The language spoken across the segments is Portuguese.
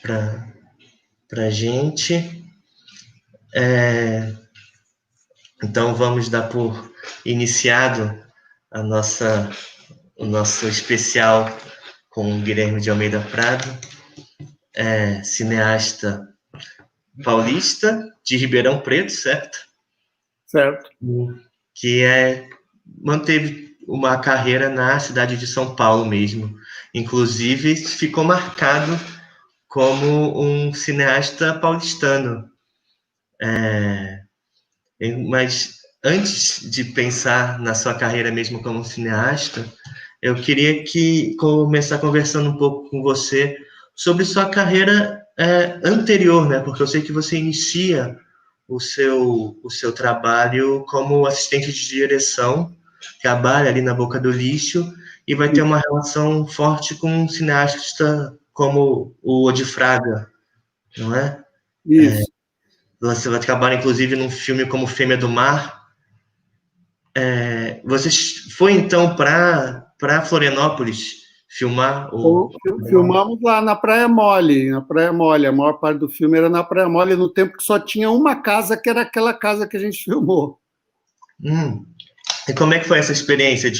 para a gente. Então, vamos dar por iniciado o nosso especial com o Guilherme de Almeida Prado, cineasta paulista de Ribeirão Preto, certo? Certo. Que manteve uma carreira na cidade de São Paulo mesmo. Inclusive, ficou marcado como um cineasta paulistano. Mas antes de pensar na sua carreira mesmo como cineasta, eu queria começar conversando um pouco com você sobre sua carreira anterior, né? Porque eu sei que você inicia o seu trabalho como assistente de direção, trabalha ali na Boca do Lixo e vai ter uma relação forte com um cineasta como o Odifraga, não é? Isso. Você vai trabalhar, inclusive, num filme como Fêmea do Mar. Você foi, então, para Florianópolis filmar Filmamos lá na Praia Mole, A maior parte do filme era na Praia Mole, no tempo que só tinha uma casa, que era aquela casa que a gente filmou. E como é que foi essa experiência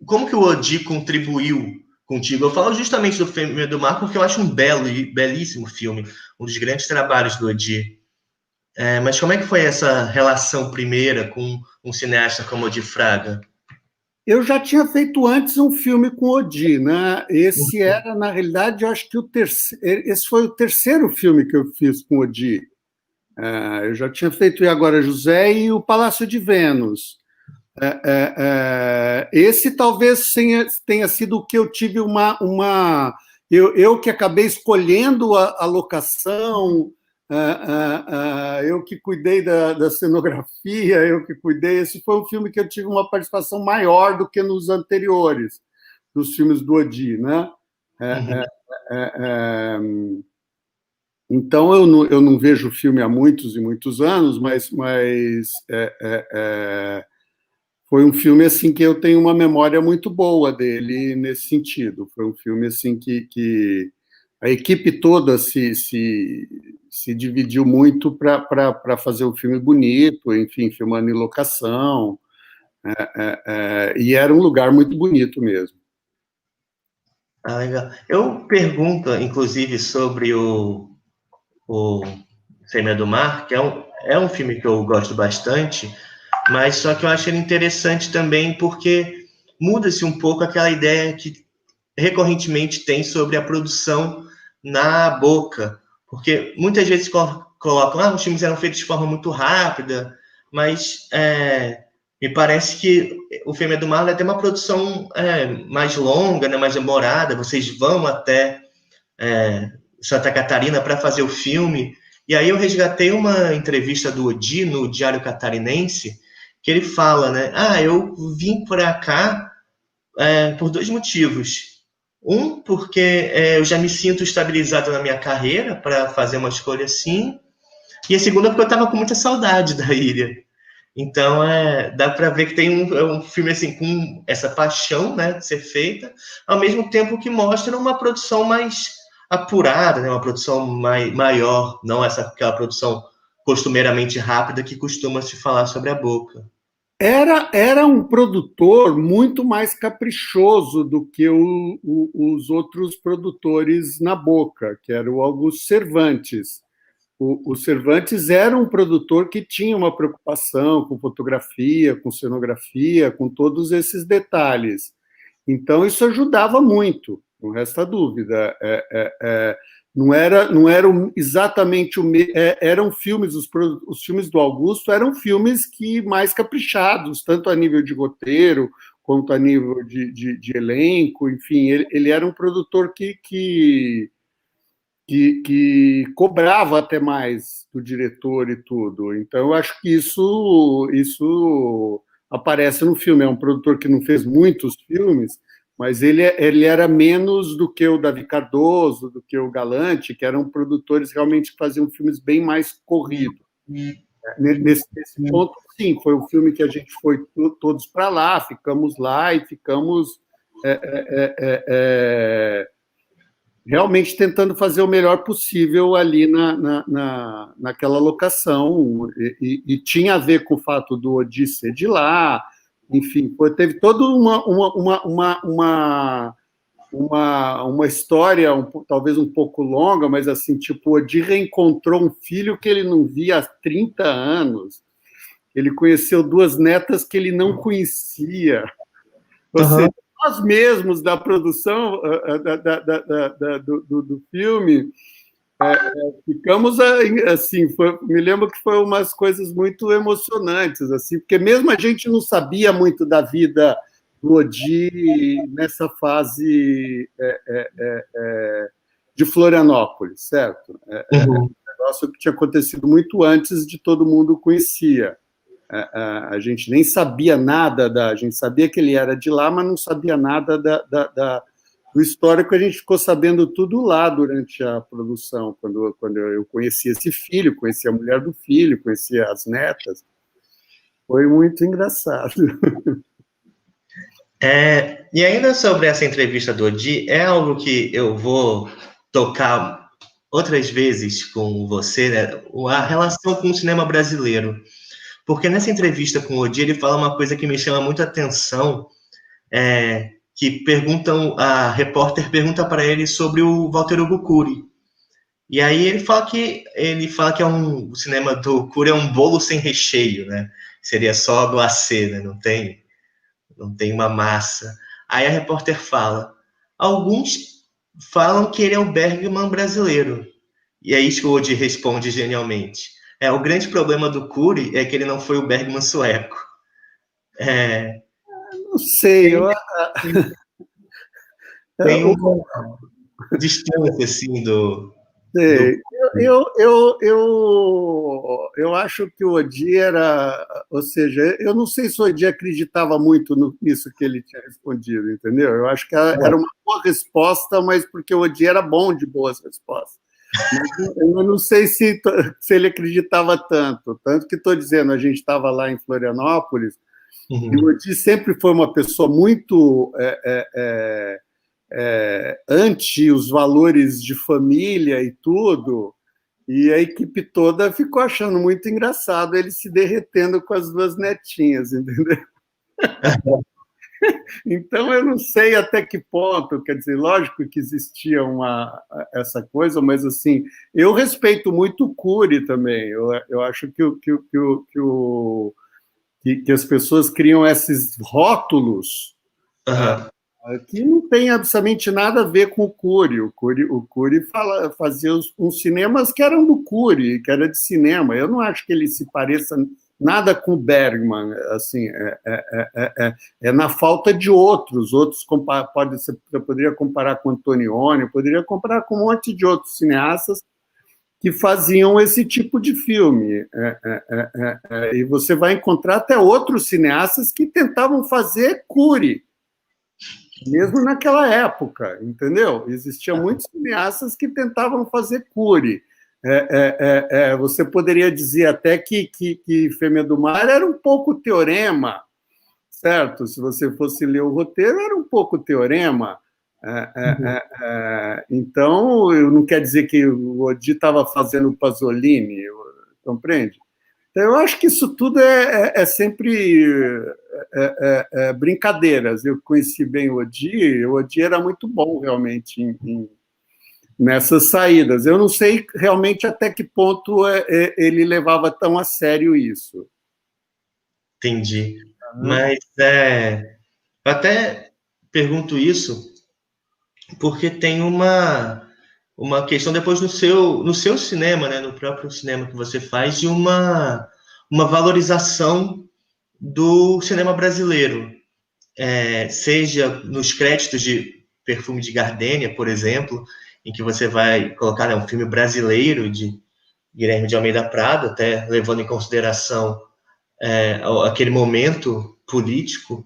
como que o Odi contribuiu contigo? Eu falo justamente do Fêmea do Mar porque eu acho um belíssimo filme, um dos grandes trabalhos do Odi. Mas como é que foi essa relação primeira com um cineasta como Odi Fraga? Eu já tinha feito antes um filme com o Odi, né? Esse era, na realidade, eu acho que esse foi o terceiro filme que eu fiz com o Odi. Eu já tinha feito E Agora José e o Palácio de Vênus. Esse talvez tenha sido o que eu tive eu que acabei escolhendo a locação, eu que cuidei da cenografia, eu que cuidei. Esse foi um filme que eu tive uma participação maior do que nos anteriores, dos filmes do Odi, né? Então, eu não vejo o filme há muitos e muitos anos, mas foi um filme assim que eu tenho uma memória muito boa dele nesse sentido. Foi um filme assim que a equipe toda se dividiu muito para fazer um filme bonito, enfim, filmando em locação, e era um lugar muito bonito mesmo. Legal. Eu pergunto, inclusive, sobre o Fêmea do Mar, que é um filme que eu gosto bastante, mas só que eu acho ele interessante também porque muda-se um pouco aquela ideia que recorrentemente tem sobre a produção na Boca, porque muitas vezes colocam, os filmes eram feitos de forma muito rápida, mas me parece que o Fêmea do Mar tem uma produção mais longa, né, mais demorada, vocês vão até Santa Catarina para fazer o filme, e aí eu resgatei uma entrevista do Odi no Diário Catarinense, que ele fala, né, eu vim para cá por dois motivos. Um, porque eu já me sinto estabilizado na minha carreira para fazer uma escolha assim. E a segunda, porque eu estava com muita saudade da ilha. Então, dá para ver que tem um filme assim com essa paixão, né, de ser feita, ao mesmo tempo que mostra uma produção mais apurada, né, uma produção maior, não aquela produção costumeiramente rápida que costuma se falar sobre a Boca. Era um produtor muito mais caprichoso do que os outros produtores na Boca, que era o Augusto Cervantes. O Cervantes era um produtor que tinha uma preocupação com fotografia, com cenografia, com todos esses detalhes. Então, isso ajudava muito, não resta dúvida. Não eram exatamente eram filmes, os filmes do Augusto eram filmes que mais caprichados, tanto a nível de roteiro quanto a nível de elenco, enfim, ele era um produtor que cobrava até mais do diretor e tudo. Então, eu acho que isso aparece no filme. É um produtor que não fez muitos filmes, mas ele era menos do que o Davi Cardoso, do que o Galante, que eram produtores realmente que faziam filmes bem mais corridos. Nesse ponto, sim, foi um filme que a gente foi todos para lá, ficamos lá e ficamos realmente tentando fazer o melhor possível ali naquela locação, e tinha a ver com o fato do Odi ser de lá, enfim, teve toda uma história talvez um pouco longa, mas assim, tipo, o Odi reencontrou um filho que ele não via há 30 anos, ele conheceu duas netas que ele não conhecia, ou seja, nós mesmos da produção do filme ficamos assim, me lembro que foi umas coisas muito emocionantes, assim, porque mesmo a gente não sabia muito da vida do Odi nessa fase de Florianópolis, certo? Um negócio que tinha acontecido muito antes de todo mundo conhecia. A gente nem sabia nada a gente sabia que ele era de lá, mas não sabia nada do histórico. A gente ficou sabendo tudo lá durante a produção, quando eu conheci esse filho, conheci a mulher do filho, conheci as netas. Foi muito engraçado. E ainda sobre essa entrevista do Odi, é algo que eu vou tocar outras vezes com você, né? A relação com o cinema brasileiro. Porque nessa entrevista com o Odi, ele fala uma coisa que me chama muito a atenção, que a repórter pergunta para ele sobre o Walter Hugo Cury. E aí ele fala que o cinema do Cury é um bolo sem recheio, né? Seria só glacê, né? Não tem uma massa. Aí a repórter fala: alguns falam que ele é o Bergman brasileiro. E aí o Odi responde genialmente: o grande problema do Cury é que ele não foi o Bergman sueco. Não sei, tem uma distância, assim, Sei. Eu acho que o Odi era... Ou seja, eu não sei se o Odi acreditava muito nisso que ele tinha respondido, entendeu? Eu acho que era uma boa resposta, mas porque o Odi era bom de boas respostas. Mas eu não sei se ele acreditava tanto. Tanto que estou dizendo, a gente estava lá em Florianópolis, e o Odi sempre foi uma pessoa muito... anti os valores de família e tudo, e a equipe toda ficou achando muito engraçado ele se derretendo com as duas netinhas, entendeu? Então, eu não sei até que ponto, quer dizer, lógico que existia essa coisa, mas, assim, eu respeito muito o Cury também, eu acho que as pessoas criam esses rótulos que não tem absolutamente nada a ver com o Cury. O Cury fazia uns cinemas que eram do Cury, que era de cinema. Eu não acho que ele se pareça nada com o Bergman. Assim, na falta de outros. Outros você poderia comparar com Antonioni, poderia comparar com um monte de outros cineastas que faziam esse tipo de filme. E você vai encontrar até outros cineastas que tentavam fazer Cury, mesmo naquela época, entendeu? Existiam muitos cineastas que tentavam fazer Cury. Você poderia dizer até que Fêmea do Mar era um pouco teorema, certo? Se você fosse ler o roteiro, era um pouco teorema. Então, eu não quer dizer que o Odi estava fazendo Pasolini, compreende? Então, eu acho que isso tudo é sempre brincadeiras. Eu conheci bem o Odi era muito bom, realmente, nessas saídas. Eu não sei realmente até que ponto ele levava tão a sério isso. Entendi. Mas eu até pergunto isso porque tem uma questão depois no seu cinema, né, no próprio cinema que você faz, de uma valorização do cinema brasileiro, seja nos créditos de Perfume de Gardênia, por exemplo, em que você vai colocar um filme brasileiro de Guilherme de Almeida Prado, até levando em consideração aquele momento político,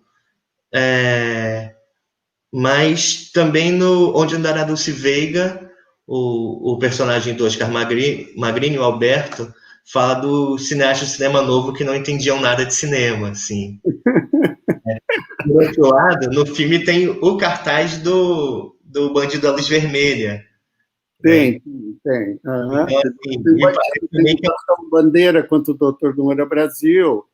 mas também no Onde Andará Dulce Veiga, o personagem do Oscar Magrini, o Alberto, fala do cineasta do cinema novo que não entendiam nada de cinema, assim. Por outro lado, no filme tem o cartaz do do Bandido da Luz Vermelha. Tem, tem. Uhum. Então, assim, me parece também que Bandeira quanto o Doutor do Moura Brasil.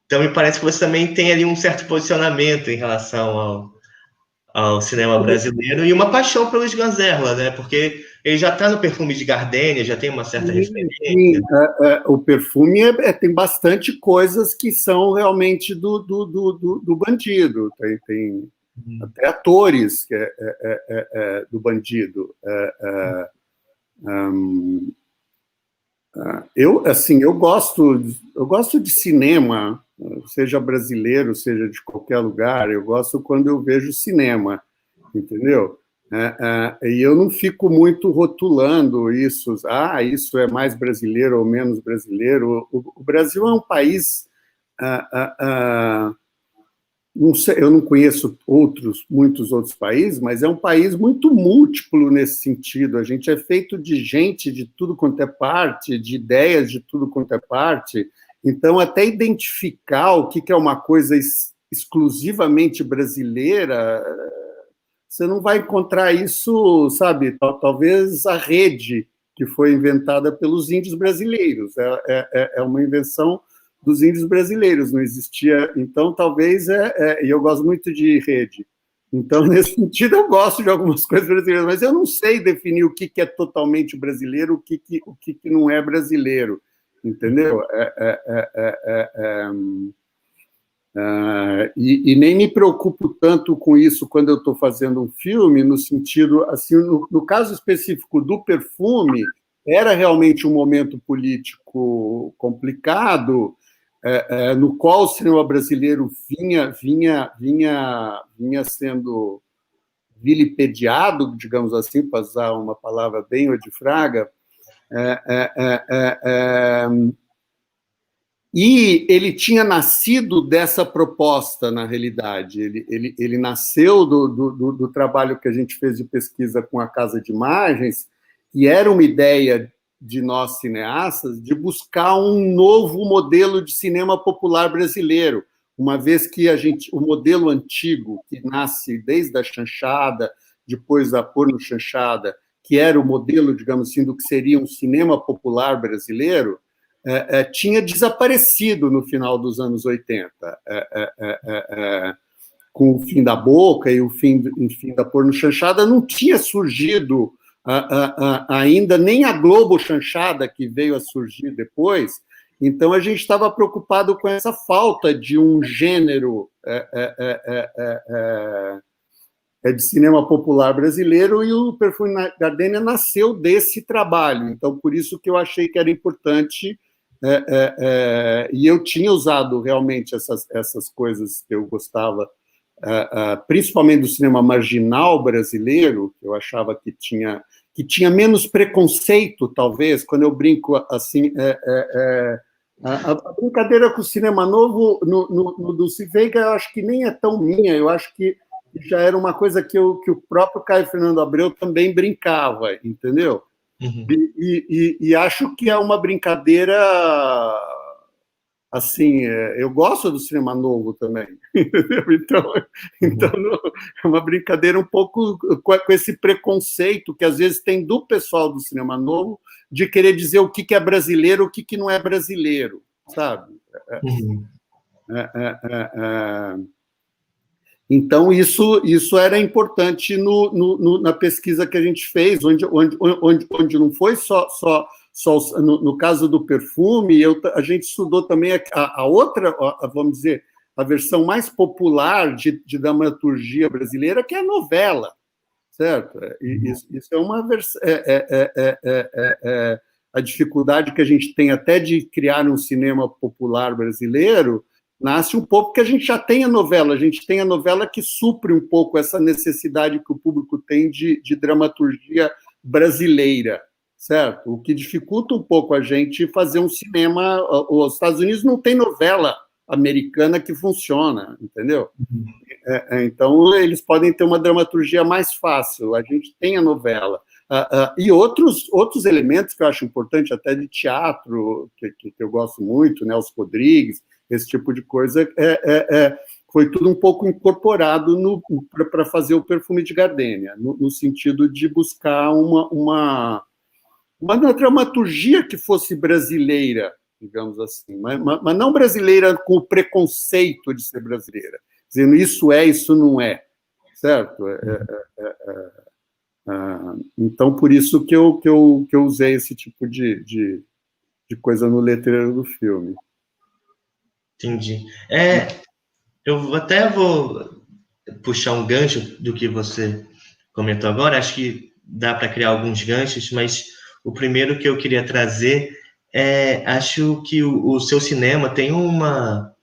Então, me parece que você também tem ali um certo posicionamento em relação ao cinema brasileiro e uma paixão pelos Ganzerla, né? Porque ele já está no Perfume de Gardenia, já tem uma certa referência. Sim. O Perfume tem bastante coisas que são realmente do Bandido. Tem até atores que do Bandido. Eu gosto de cinema, seja brasileiro, seja de qualquer lugar. Eu gosto quando eu vejo cinema, entendeu? E eu não fico muito rotulando isso. Isso é mais brasileiro ou menos brasileiro. O Brasil é um país. Não sei, eu não conheço muitos outros países, mas é um país muito múltiplo nesse sentido. A gente é feito de gente de tudo quanto é parte, de ideias de tudo quanto é parte. Então, até identificar o que é uma coisa exclusivamente brasileira, você não vai encontrar isso, sabe? Talvez a rede que foi inventada pelos índios brasileiros. É uma invenção dos índios brasileiros, não existia. Então, talvez, e eu gosto muito de rede. Então, nesse sentido, eu gosto de algumas coisas brasileiras, mas eu não sei definir o que é totalmente brasileiro, o que não é brasileiro, entendeu? E nem me preocupo tanto com isso quando eu estou fazendo um filme, no sentido, assim, no caso específico do Perfume, era realmente um momento político complicado, no qual o cinema brasileiro vinha sendo vilipendiado, digamos assim, para usar uma palavra bem odifraga, e ele tinha nascido dessa proposta, na realidade. Ele nasceu do trabalho que a gente fez de pesquisa com a Casa de Imagens, e era uma ideia de nós cineastas de buscar um novo modelo de cinema popular brasileiro, uma vez que o modelo antigo, que nasce desde a chanchada, depois da porno-chanchada, que era o modelo, digamos assim, do que seria um cinema popular brasileiro, tinha desaparecido no final dos anos 80, com o fim da Boca e o fim da porno-chanchada, não tinha surgido ainda nem a Globo chanchada, que veio a surgir depois. Então, a gente estava preocupado com essa falta de um gênero de cinema popular brasileiro, e o Perfume de Gardenia nasceu desse trabalho. Então, por isso que eu achei que era importante, e eu tinha usado realmente essas coisas que eu gostava, principalmente do cinema marginal brasileiro, que eu achava que tinha menos preconceito, talvez. Quando eu brinco assim, a brincadeira com o cinema novo no Dulce Veiga, eu acho que nem é tão minha. Eu acho que já era uma coisa que o próprio Caio Fernando Abreu também brincava, entendeu? Uhum. E acho que é uma brincadeira, assim, eu gosto do cinema novo também, entendeu? Então é uma brincadeira um pouco com esse preconceito que às vezes tem do pessoal do cinema novo de querer dizer o que é brasileiro, o que não é brasileiro, sabe? Uhum. Então, isso era importante na pesquisa que a gente fez, onde não foi só no caso do Perfume, a gente estudou também a outra, vamos dizer, a versão mais popular de dramaturgia brasileira, que é a novela, certo? E isso é uma versão... a dificuldade que a gente tem até de criar um cinema popular brasileiro nasce um pouco que a gente já tem a novela que supre um pouco essa necessidade que o público tem de dramaturgia brasileira, certo? O que dificulta um pouco a gente fazer um cinema... Os Estados Unidos não tem novela americana que funciona, entendeu? Então, eles podem ter uma dramaturgia mais fácil, a gente tem a novela. E outros elementos que eu acho importante, até de teatro, que eu gosto muito, Nelson Rodrigues, esse tipo de coisa, foi tudo um pouco incorporado para fazer o Perfume de Gardênia, no sentido de buscar uma dramaturgia que fosse brasileira, digamos assim, mas não brasileira com o preconceito de ser brasileira, dizendo isso não é, certo? Então, por isso que eu usei esse tipo de coisa no letreiro do filme. Entendi. Eu até vou puxar um gancho do que você comentou agora, acho que dá para criar alguns ganchos, mas o primeiro que eu queria trazer acho que o seu cinema tem uma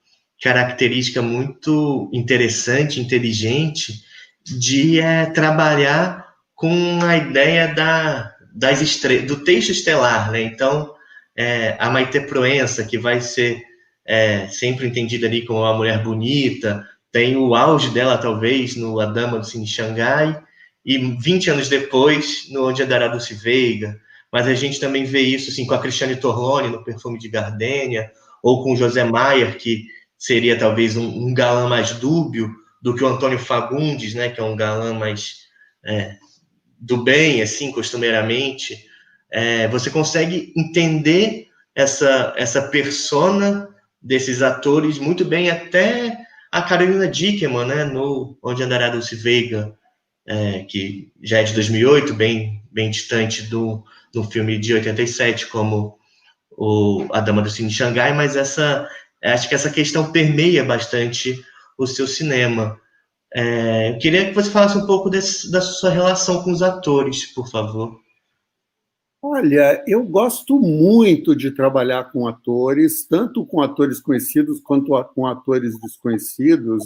característica muito interessante, inteligente, de trabalhar com a ideia do texto estelar, né? Então, a Maite Proença, que vai ser sempre entendida ali como uma mulher bonita, tem o auge dela, talvez, no A Dama do Cine Xangai, e 20 anos depois, no Onde Andará Dulce Veiga. Mas a gente também vê isso assim, com a Cristiane Torlone, no Perfume de Gardênia, ou com o José Maier, que seria talvez um galã mais dúbio do que o Antônio Fagundes, né, que é um galã mais do bem, assim, costumeiramente. Você consegue entender essa persona desses atores muito bem, até a Carolina Dickmann, né, no Onde Andará Dulce Veiga, que já é de 2008, bem distante do filme de 87, como A Dama do Cine Xangai, mas acho que essa questão permeia bastante o seu cinema. Eu queria que você falasse um pouco da sua relação com os atores, por favor. Olha, eu gosto muito de trabalhar com atores, tanto com atores conhecidos quanto com atores desconhecidos.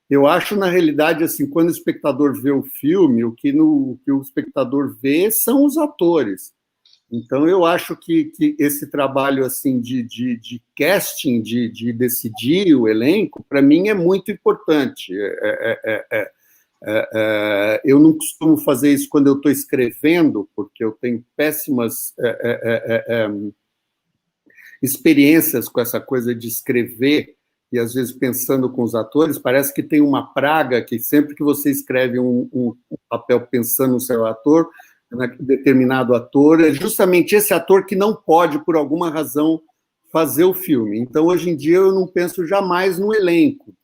Eu acho, na realidade, assim, quando o espectador vê o filme, o que o espectador vê são os atores. Então, eu acho que esse trabalho assim de casting, de decidir o elenco, para mim é muito importante. Eu não costumo fazer isso quando eu estou escrevendo, porque eu tenho péssimas experiências com essa coisa de escrever, e às vezes pensando com os atores, parece que tem uma praga que sempre que você escreve um papel pensando no seu ator, determinado ator, é justamente esse ator que não pode, por alguma razão, fazer o filme. Então, hoje em dia, eu não penso jamais no elenco.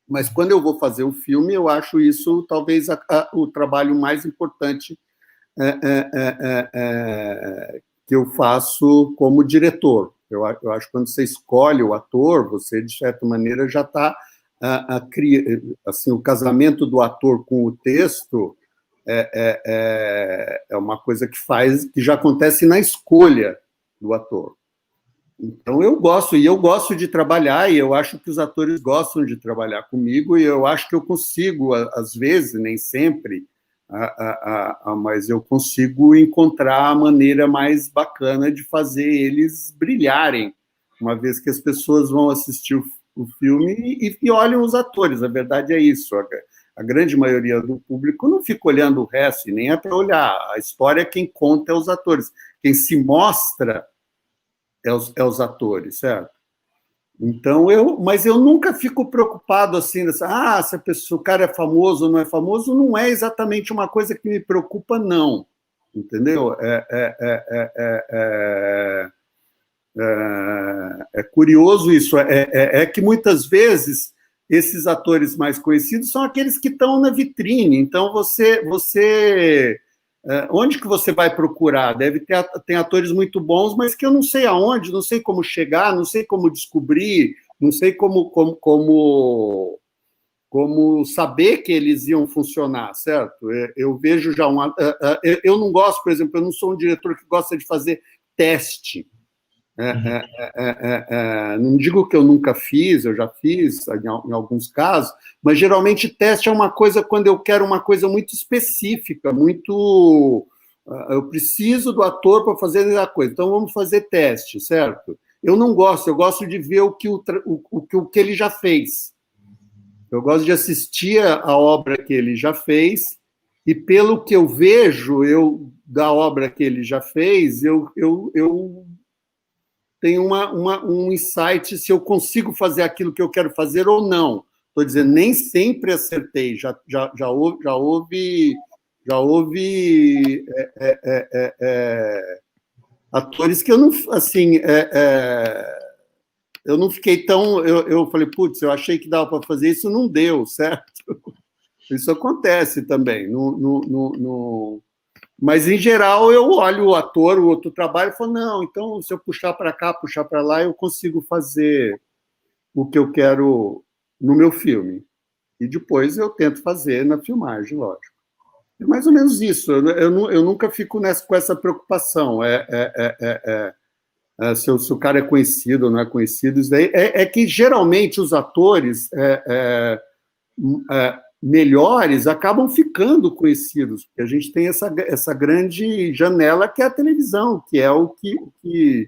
Mas quando eu vou fazer o filme, eu acho isso talvez o trabalho mais importante que eu faço como diretor. Eu acho que quando você escolhe o ator, você, de certa maneira, já está assim, o casamento do ator com o texto é uma coisa que já acontece na escolha do ator. Então, eu gosto de trabalhar, e eu acho que os atores gostam de trabalhar comigo, e eu acho que eu consigo, às vezes, nem sempre, mas eu consigo encontrar a maneira mais bacana de fazer eles brilharem, uma vez que as pessoas vão assistir o filme e olham os atores. A verdade é isso. A grande maioria do público não fica olhando o resto, e nem é para olhar. A história, quem conta é os atores. Quem se mostra é os atores, certo? Então, mas eu nunca fico preocupado assim, se o cara é famoso ou não é famoso, não é exatamente uma coisa que me preocupa, não. Entendeu? É curioso isso. É que muitas vezes esses atores mais conhecidos são aqueles que estão na vitrine. Então, onde que você vai procurar? Tem atores muito bons, mas que eu não sei aonde, não sei como chegar, não sei como descobrir, não sei como saber que eles iam funcionar, certo? Eu vejo já eu não gosto, por exemplo, eu não sou um diretor que gosta de fazer teste. Não digo que eu nunca fiz, eu já fiz em alguns casos, mas geralmente teste é uma coisa quando eu quero uma coisa muito específica, eu preciso do ator para fazer a coisa, então vamos fazer teste, certo? Eu não gosto, eu gosto de ver o que ele já fez. Eu gosto de assistir a obra que ele já fez, e pelo que eu vejo da obra que ele já fez, eu tenho um insight se eu consigo fazer aquilo que eu quero fazer ou não. Estou dizendo, nem sempre acertei. Já houve atores que eu não, assim, eu não fiquei tão... Eu falei, putz, eu achei que dava para fazer isso, não deu, certo? Isso acontece também. Mas, em geral, eu olho o ator, o outro trabalho, e falo, não, então, se eu puxar para cá, puxar para lá, eu consigo fazer o que eu quero no meu filme. E depois eu tento fazer na filmagem, lógico. É mais ou menos isso. Eu nunca fico com essa preocupação. Se o cara é conhecido ou não é conhecido. Isso daí é que, geralmente, os atores melhores acabam ficando conhecidos, porque a gente tem essa grande janela que é a televisão, que é o que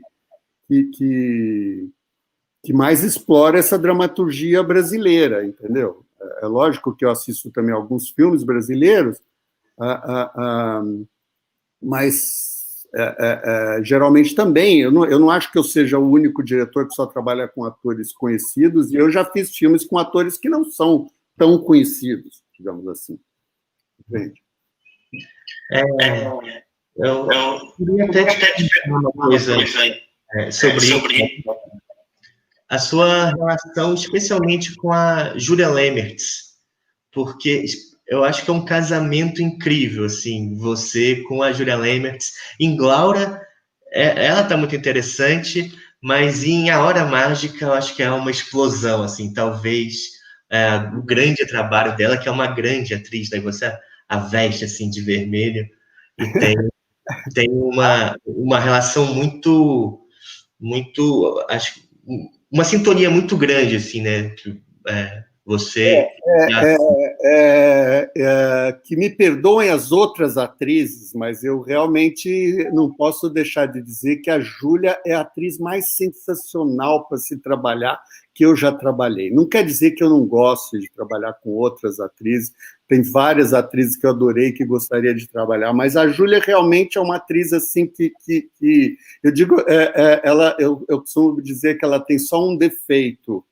mais explora essa dramaturgia brasileira, entendeu? É lógico que eu assisto também alguns filmes brasileiros, mas geralmente também, eu não acho que eu seja o único diretor que só trabalha com atores conhecidos, e eu já fiz filmes com atores que não são tão conhecidos, digamos assim. Entende? Eu queria até te perguntar uma coisa sobre a sua relação, especialmente com a Julia Lemertz, porque eu acho que é um casamento incrível, assim, você com a Julia Lemertz. Em Glaura, ela está muito interessante, mas em A Hora Mágica eu acho que é uma explosão, assim, talvez o grande trabalho dela, que é uma grande atriz, né? Você a veste, assim, de vermelho, e tem uma relação muito, acho, uma sintonia muito grande, assim, né? Você... que me perdoem as outras atrizes, mas eu realmente não posso deixar de dizer que a Júlia é a atriz mais sensacional para se trabalhar que eu já trabalhei. Não quer dizer que eu não gosto de trabalhar com outras atrizes, tem várias atrizes que eu adorei, que gostaria de trabalhar, mas a Júlia realmente é uma atriz assim que eu digo, eu costumo dizer que ela tem só um defeito,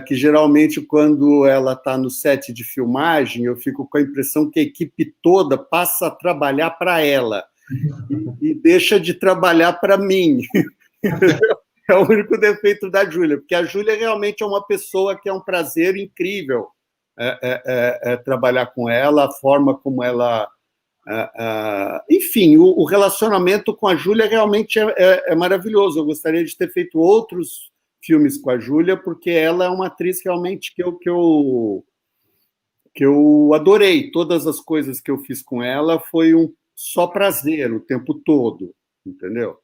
que geralmente, quando ela está no set de filmagem, eu fico com a impressão que a equipe toda passa a trabalhar para ela e deixa de trabalhar para mim. É o único defeito da Júlia, porque a Júlia realmente é uma pessoa que é um prazer incrível trabalhar com ela, a forma como ela... enfim, o relacionamento com a Júlia realmente é maravilhoso. Eu gostaria de ter feito outros filmes com a Júlia, porque ela é uma atriz realmente que eu adorei. Todas as coisas que eu fiz com ela foi só prazer o tempo todo, entendeu?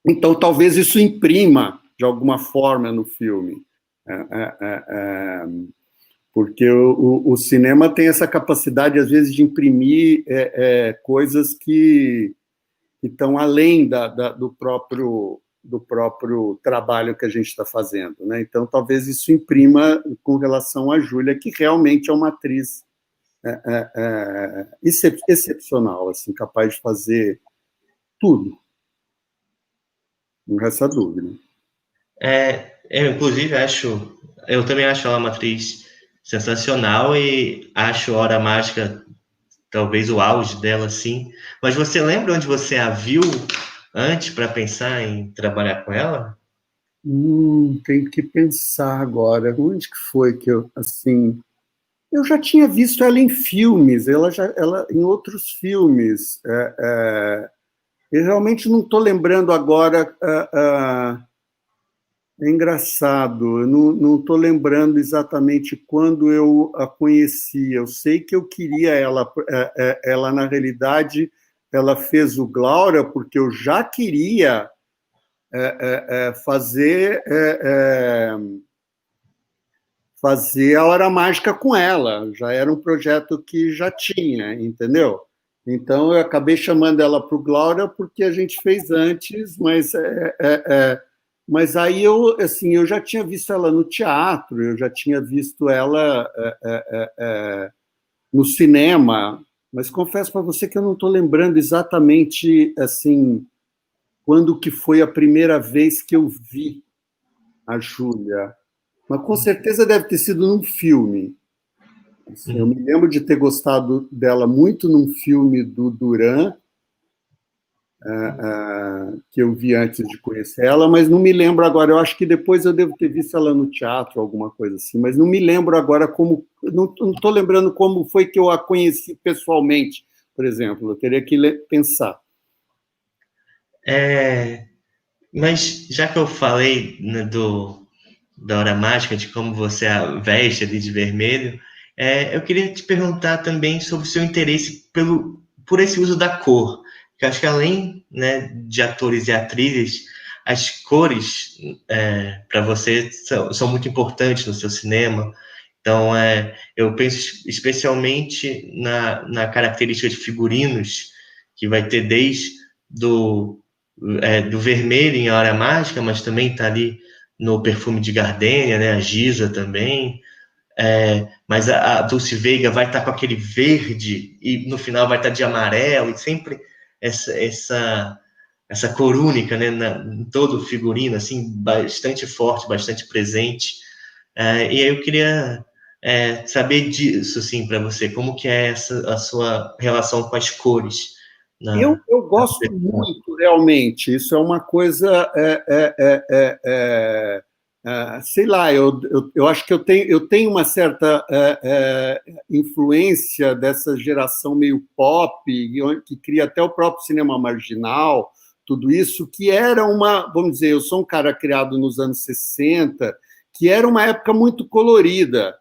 Então, talvez isso imprima, de alguma forma, no filme. Porque o cinema tem essa capacidade, às vezes, de imprimir coisas que estão além do próprio trabalho que a gente está fazendo, né? Então, talvez isso imprima com relação à Júlia, que realmente é uma atriz excepcional, assim, capaz de fazer tudo. Não resta dúvida. Eu, inclusive, eu também acho ela uma atriz sensacional e acho Hora Mágica talvez o auge dela, sim. Mas você lembra onde você a viu antes para pensar em trabalhar com ela? Tenho que pensar agora. Onde que foi que assim... Eu já tinha visto ela em filmes, ela em outros filmes. Eu realmente não estou lembrando agora. É engraçado, eu não estou lembrando exatamente quando eu a conheci. Eu sei que eu queria ela. Ela, na realidade, ela fez o Glaura porque eu já queria fazer A Hora Mágica com ela. Já era um projeto que já tinha, entendeu? Então, eu acabei chamando ela para o Glaura porque a gente fez antes, mas aí eu já tinha visto ela no teatro, eu já tinha visto ela no cinema, mas confesso para você que eu não estou lembrando exatamente assim quando que foi a primeira vez que eu vi a Júlia, mas com certeza deve ter sido num filme. Assim, eu me lembro de ter gostado dela muito num filme do Duran, que eu vi antes de conhecer ela, mas não me lembro agora. Eu acho que depois eu devo ter visto ela no teatro, alguma coisa assim, mas não me lembro agora como. Não estou lembrando como foi que eu a conheci pessoalmente, por exemplo. Eu teria que pensar. Mas já que eu falei, né, da hora mágica, de como você a veste ali de vermelho, eu queria te perguntar também sobre o seu interesse por esse uso da cor. Que eu acho que além, né, de atores e atrizes, as cores para você são muito importantes no seu cinema. Então, eu penso especialmente na característica de figurinos, que vai ter desde do vermelho em A Hora Mágica, mas também está ali no Perfume de Gardenia, né? A Giza também. Mas a Dulce Veiga vai estar com aquele verde e no final vai estar de amarelo, e sempre essa cor única, né? Em todo o figurino, assim, bastante forte, bastante presente. E aí eu queria saber disso, assim, para você, como que é a sua relação com as cores Eu gosto muito, realmente. Isso é uma coisa. Sei lá, eu acho que eu tenho uma certa influência dessa geração meio pop, que cria até o próprio cinema marginal, tudo isso, que era vamos dizer, eu sou um cara criado nos anos 60, que era uma época muito colorida.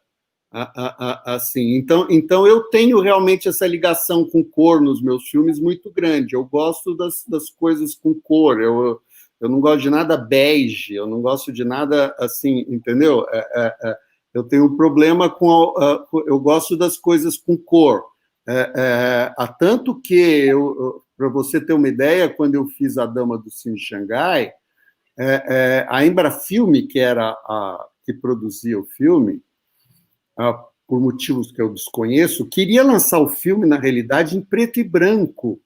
Assim, então eu tenho realmente essa ligação com cor nos meus filmes muito grande. Eu gosto das coisas com cor. Eu não gosto de nada bege. Eu não gosto de nada assim, entendeu? Eu tenho um problema eu gosto das coisas com cor. Há tanto que para você ter uma ideia, quando eu fiz A Dama do Cine Xangai, a Embrafilme, que era que produzia o filme, por motivos que eu desconheço, queria lançar o filme, na realidade, em preto e branco,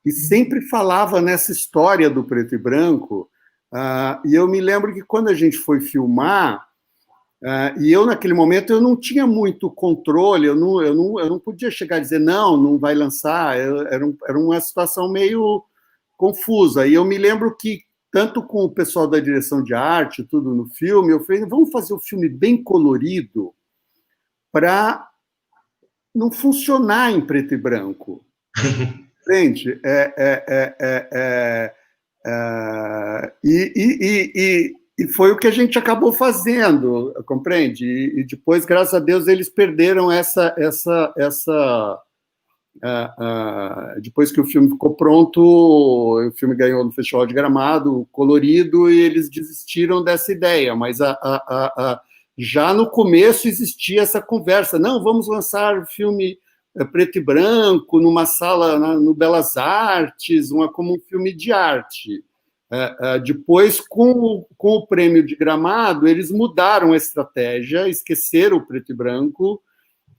e sempre falava nessa história do preto e branco. E eu me lembro que quando a gente foi filmar, e eu, naquele momento, eu não tinha muito controle, eu não podia chegar a dizer, não vai lançar, era uma situação meio confusa. E eu me lembro que, tanto com o pessoal da direção de arte, tudo no filme, eu falei, vamos fazer o filme bem colorido, para não funcionar em preto e branco. Entende? E foi o que a gente acabou fazendo, compreende? E depois, graças a Deus, eles perderam depois que o filme ficou pronto, o filme ganhou no Festival de Gramado, colorido, e eles desistiram dessa ideia, mas já no começo existia essa conversa, não, vamos lançar o filme preto e branco, numa sala no Belas Artes, como um filme de arte. Depois, com o prêmio de Gramado, eles mudaram a estratégia, esqueceram o preto e branco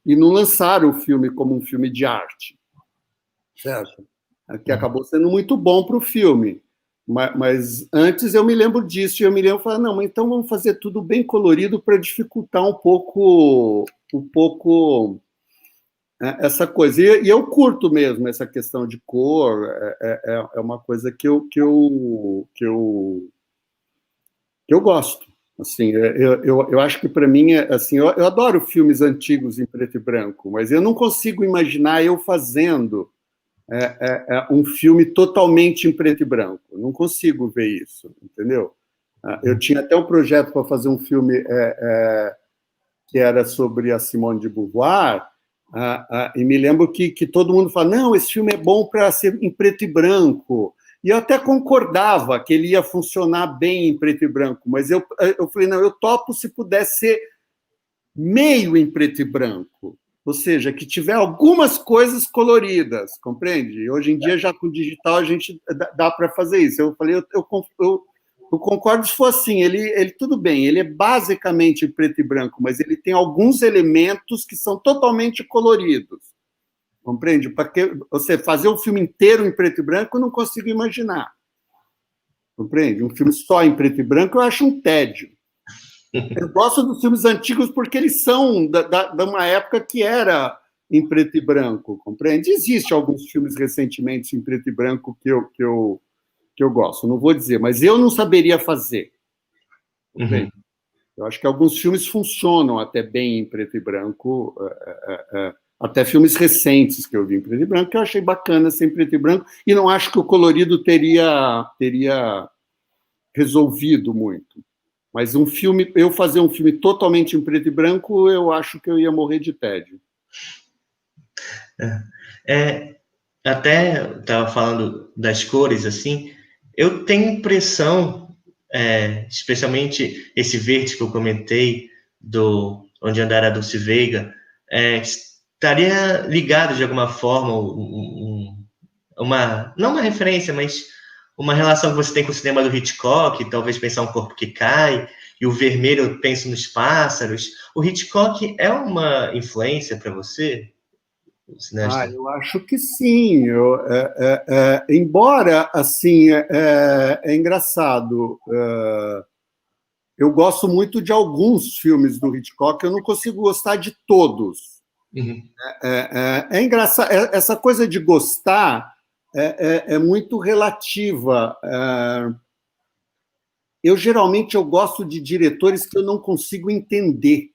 e não lançaram o filme como um filme de arte, certo? Que acabou sendo muito bom para o filme. Mas antes eu me lembro disso, e eu me lembro, falar, não, mas então vamos fazer tudo bem colorido para dificultar um pouco essa coisa. E eu curto mesmo essa questão de cor, é uma coisa que eu gosto. Assim, eu acho que, para mim, assim, eu adoro filmes antigos em preto e branco, mas eu não consigo imaginar eu fazendo um filme totalmente em preto e branco. Eu não consigo ver isso, entendeu? Eu tinha até um projeto para fazer um filme que era sobre a Simone de Beauvoir, e me lembro que todo mundo fala, não, esse filme é bom para ser em preto e branco. E eu até concordava que ele ia funcionar bem em preto e branco, mas eu falei, não, eu topo se pudesse ser meio em preto e branco, ou seja, que tiver algumas coisas coloridas, compreende? Hoje em dia, já com o digital, a gente dá para fazer isso. Eu falei, eu concordo se for assim, ele tudo bem, ele é basicamente em preto e branco, mas ele tem alguns elementos que são totalmente coloridos, compreende? Porque você fazer o filme inteiro em preto e branco, eu não consigo imaginar. compreende? Um filme só em preto e branco eu acho um tédio. Eu gosto dos filmes antigos porque eles são de uma época que era em preto e branco, compreende? Existem alguns filmes recentemente em preto e branco que eu gosto, não vou dizer, mas eu não saberia fazer. Compreende? Uhum. Eu acho que alguns filmes funcionam até bem em preto e branco, até filmes recentes que eu vi em preto e branco, que eu achei bacana ser em preto e branco, e não acho que o colorido teria resolvido muito. Mas eu fazer um filme totalmente em preto e branco, eu acho que eu ia morrer de tédio. Até estava falando das cores, assim, eu tenho impressão, especialmente esse verde que eu comentei, Onde Andara Dulce Veiga, estaria ligado de alguma forma, não uma referência, mas uma relação que você tem com o cinema do Hitchcock, talvez pensar Um Corpo que Cai, e o vermelho eu penso nos pássaros. O Hitchcock é uma influência para você? Eu acho que sim. Embora, assim, é engraçado. Eu gosto muito de alguns filmes do Hitchcock, eu não consigo gostar de todos. Uhum. É engraçado. Essa coisa de gostar é muito relativa. Geralmente, eu gosto de diretores que eu não consigo entender.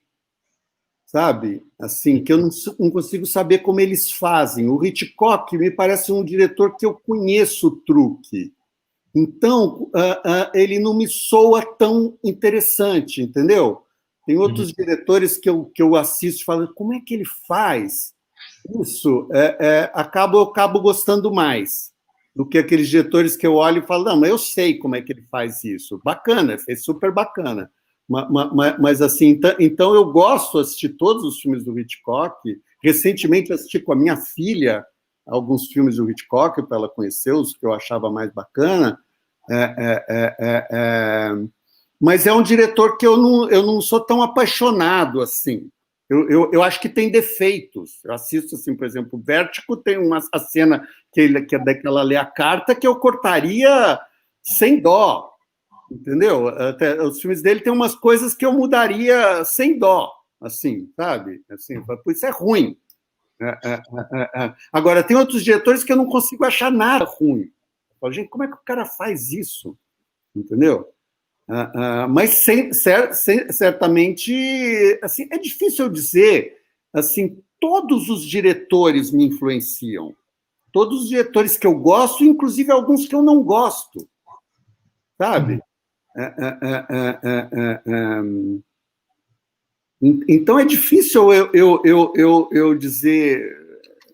Sabe? Assim, que eu não consigo saber como eles fazem. O Hitchcock me parece um diretor que eu conheço o truque. Então, ele não me soa tão interessante, entendeu? Tem outros diretores que eu assisto e falo, como é que ele faz isso? Eu acabo gostando mais do que aqueles diretores que eu olho e falo, não, mas eu sei como é que ele faz isso. Bacana, fez super bacana. Mas assim, então eu gosto de assistir todos os filmes do Hitchcock. Recentemente assisti com a minha filha alguns filmes do Hitchcock para ela conhecer os que eu achava mais bacana. Mas é um diretor que eu não sou tão apaixonado assim. Eu acho que tem defeitos. Eu assisto, assim, por exemplo, o Vértigo tem a cena que ela lê a carta que eu cortaria sem dó. Entendeu? Até, os filmes dele tem umas coisas que eu mudaria sem dó, assim, sabe? Assim, por isso é ruim. Agora, tem outros diretores que eu não consigo achar nada ruim. Eu falo, gente, como é que o cara faz isso? Entendeu? Mas certamente, assim, é difícil eu dizer, assim, todos os diretores me influenciam. Todos os diretores que eu gosto, inclusive alguns que eu não gosto. Sabe? Então é difícil eu dizer.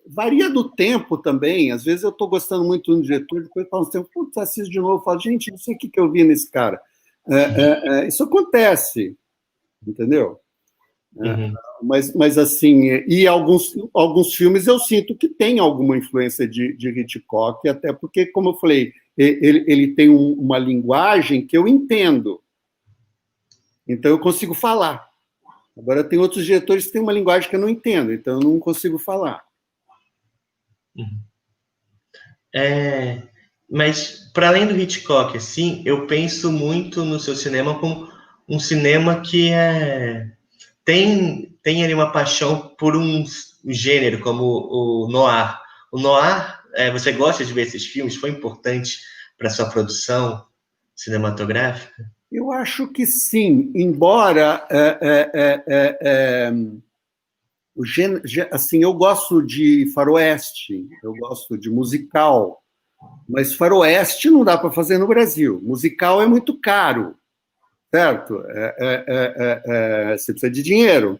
Varia do tempo também. Às vezes eu estou gostando muito de um diretor, depois falo um tempo, putz, assisto de novo, falo, gente, não sei o que eu vi nesse cara. Isso acontece, entendeu? Mas assim, e alguns filmes eu sinto que tem alguma influência de Hitchcock, até porque, como eu falei, ele tem uma linguagem que eu entendo. Então eu consigo falar. Agora tem outros diretores que têm uma linguagem que eu não entendo, então eu não consigo falar. Mas, para além do Hitchcock, assim, eu penso muito no seu cinema como um cinema que tem ali uma paixão por um gênero, como o noir. O noir, você gosta de ver esses filmes? Foi importante para sua produção cinematográfica? Eu acho que sim, embora o gênero, assim, eu gosto de faroeste, eu gosto de musical, mas faroeste não dá para fazer no Brasil. Musical é muito caro, certo? Você precisa de dinheiro.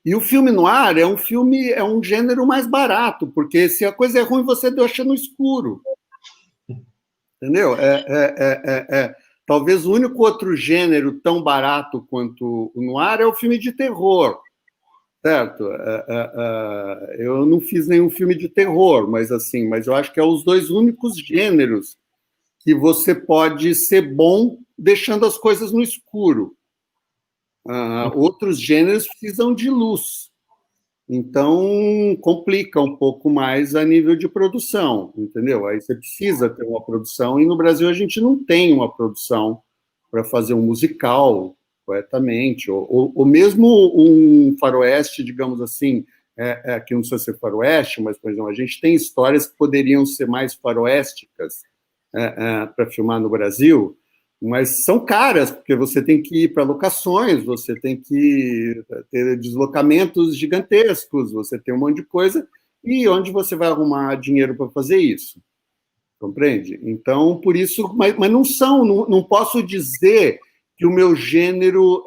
E o filme noir é um gênero mais barato, porque se a coisa é ruim, você deixa no escuro. Entendeu? Talvez o único outro gênero tão barato quanto o noir é o filme de terror, certo? Eu não fiz nenhum filme de terror, mas eu acho que é os dois únicos gêneros que você pode ser bom deixando as coisas no escuro. Outros gêneros precisam de luz. Então, complica um pouco mais a nível de produção, entendeu? Aí você precisa ter uma produção, e no Brasil a gente não tem uma produção para fazer um musical corretamente, ou mesmo um faroeste, digamos assim, que não precisa ser faroeste, mas, por exemplo, a gente tem histórias que poderiam ser mais faroésticas para filmar no Brasil, mas são caras, porque você tem que ir para locações, você tem que ter deslocamentos gigantescos, você tem um monte de coisa, e onde você vai arrumar dinheiro para fazer isso? Compreende? Então, por isso, mas não posso dizer que o meu gênero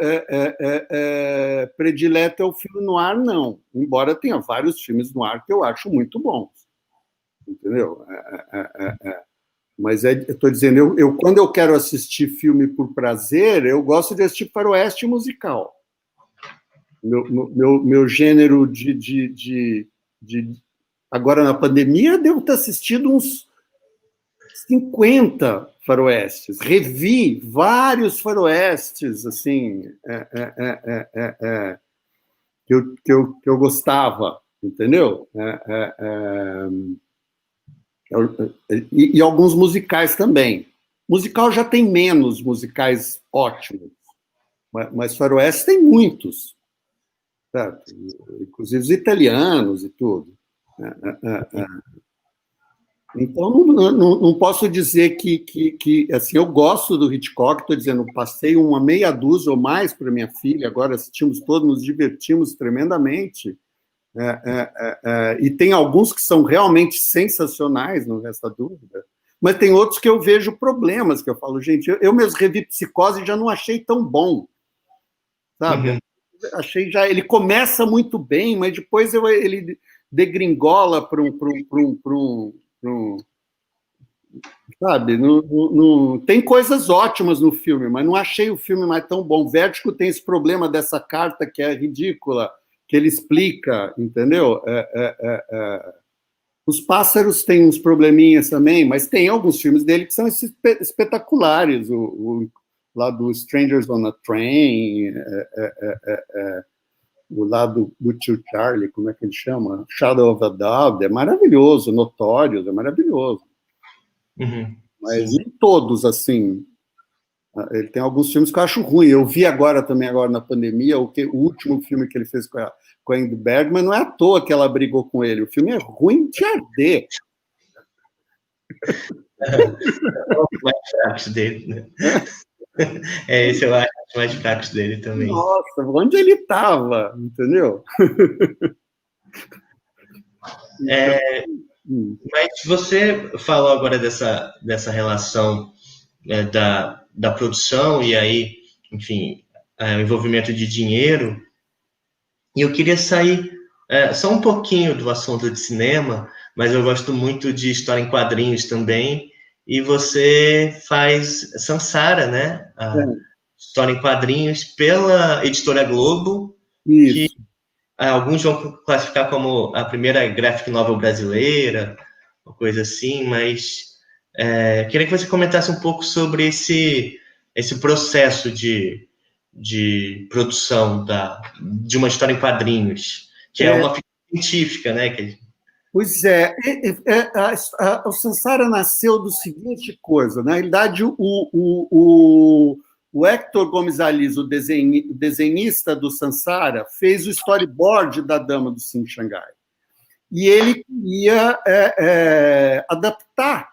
predileto é o filme noir, não, embora tenha vários filmes noir que eu acho muito bons, entendeu? Mas eu estou dizendo, quando eu quero assistir filme por prazer, eu gosto de assistir faroeste musical. Meu gênero agora, na pandemia, eu devo ter assistido uns 50 faroestes. Revi vários faroestes, assim, que eu gostava, entendeu? E alguns musicais também. Musical já tem menos musicais ótimos, mas faroeste tem muitos, certo? Inclusive os italianos e tudo. Então, não posso dizer que assim, eu gosto do Hitchcock, estou dizendo, passei uma meia dúzia ou mais para minha filha, agora assistimos todos, nos divertimos tremendamente, e tem alguns que são realmente sensacionais, não resta dúvida, mas tem outros que eu vejo problemas, que eu falo, gente, eu mesmo revi Psicose e já não achei tão bom, sabe? Uhum. Achei já, ele começa muito bem, mas depois ele degringola para sabe? Tem coisas ótimas no filme, mas não achei o filme mais tão bom. Vértigo tem esse problema dessa carta que é ridícula, que ele explica, entendeu? Os Pássaros têm uns probleminhas também, mas tem alguns filmes dele que são espetaculares. Lá do Strangers on a Train, o lado do Tio Charlie, como é que ele chama? Shadow of a Dove, é maravilhoso. Notorious, é maravilhoso. Uhum, mas nem todos, assim. Ele tem alguns filmes que eu acho ruim. Eu vi agora na pandemia, o último filme que ele fez com a Ingrid Bergman, não é à toa que ela brigou com ele. O filme é ruim de arder. Os mais fracos dele, né? Esse eu acho os mais fracos dele também. Nossa, onde ele estava, entendeu? Mas você falou agora dessa relação da produção e aí, enfim, o envolvimento de dinheiro. E eu queria sair só um pouquinho do assunto de cinema, mas eu gosto muito de história em quadrinhos também. E você faz Sansara, né? História em quadrinhos pela Editora Globo, Isso. que alguns vão classificar como a primeira graphic novel brasileira, uma coisa assim, mas queria que você comentasse um pouco sobre esse processo de produção de uma história em quadrinhos, que é uma ficção científica, né? Pois é, o Sansara nasceu do seguinte coisa, na realidade o Hector Gomes Aliz, o desenhista do Sansara, fez o storyboard da Dama do Sim Xangai. E ele queria adaptar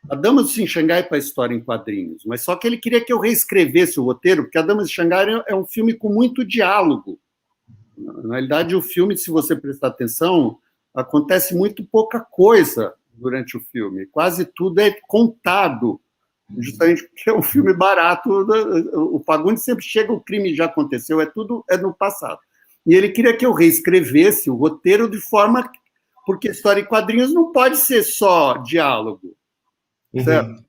a Dama do Sim Xangai para a história em quadrinhos, mas só que ele queria que eu reescrevesse o roteiro, porque a Dama do Sim Xangai é um filme com muito diálogo. Na realidade, o filme, se você prestar atenção, acontece muito pouca coisa durante o filme. Quase tudo é contado, justamente porque é um filme barato. O Fagundes sempre chega, o crime já aconteceu, tudo no passado. E ele queria que eu reescrevesse o roteiro de forma... Porque história em quadrinhos não pode ser só diálogo. Certo? Uhum.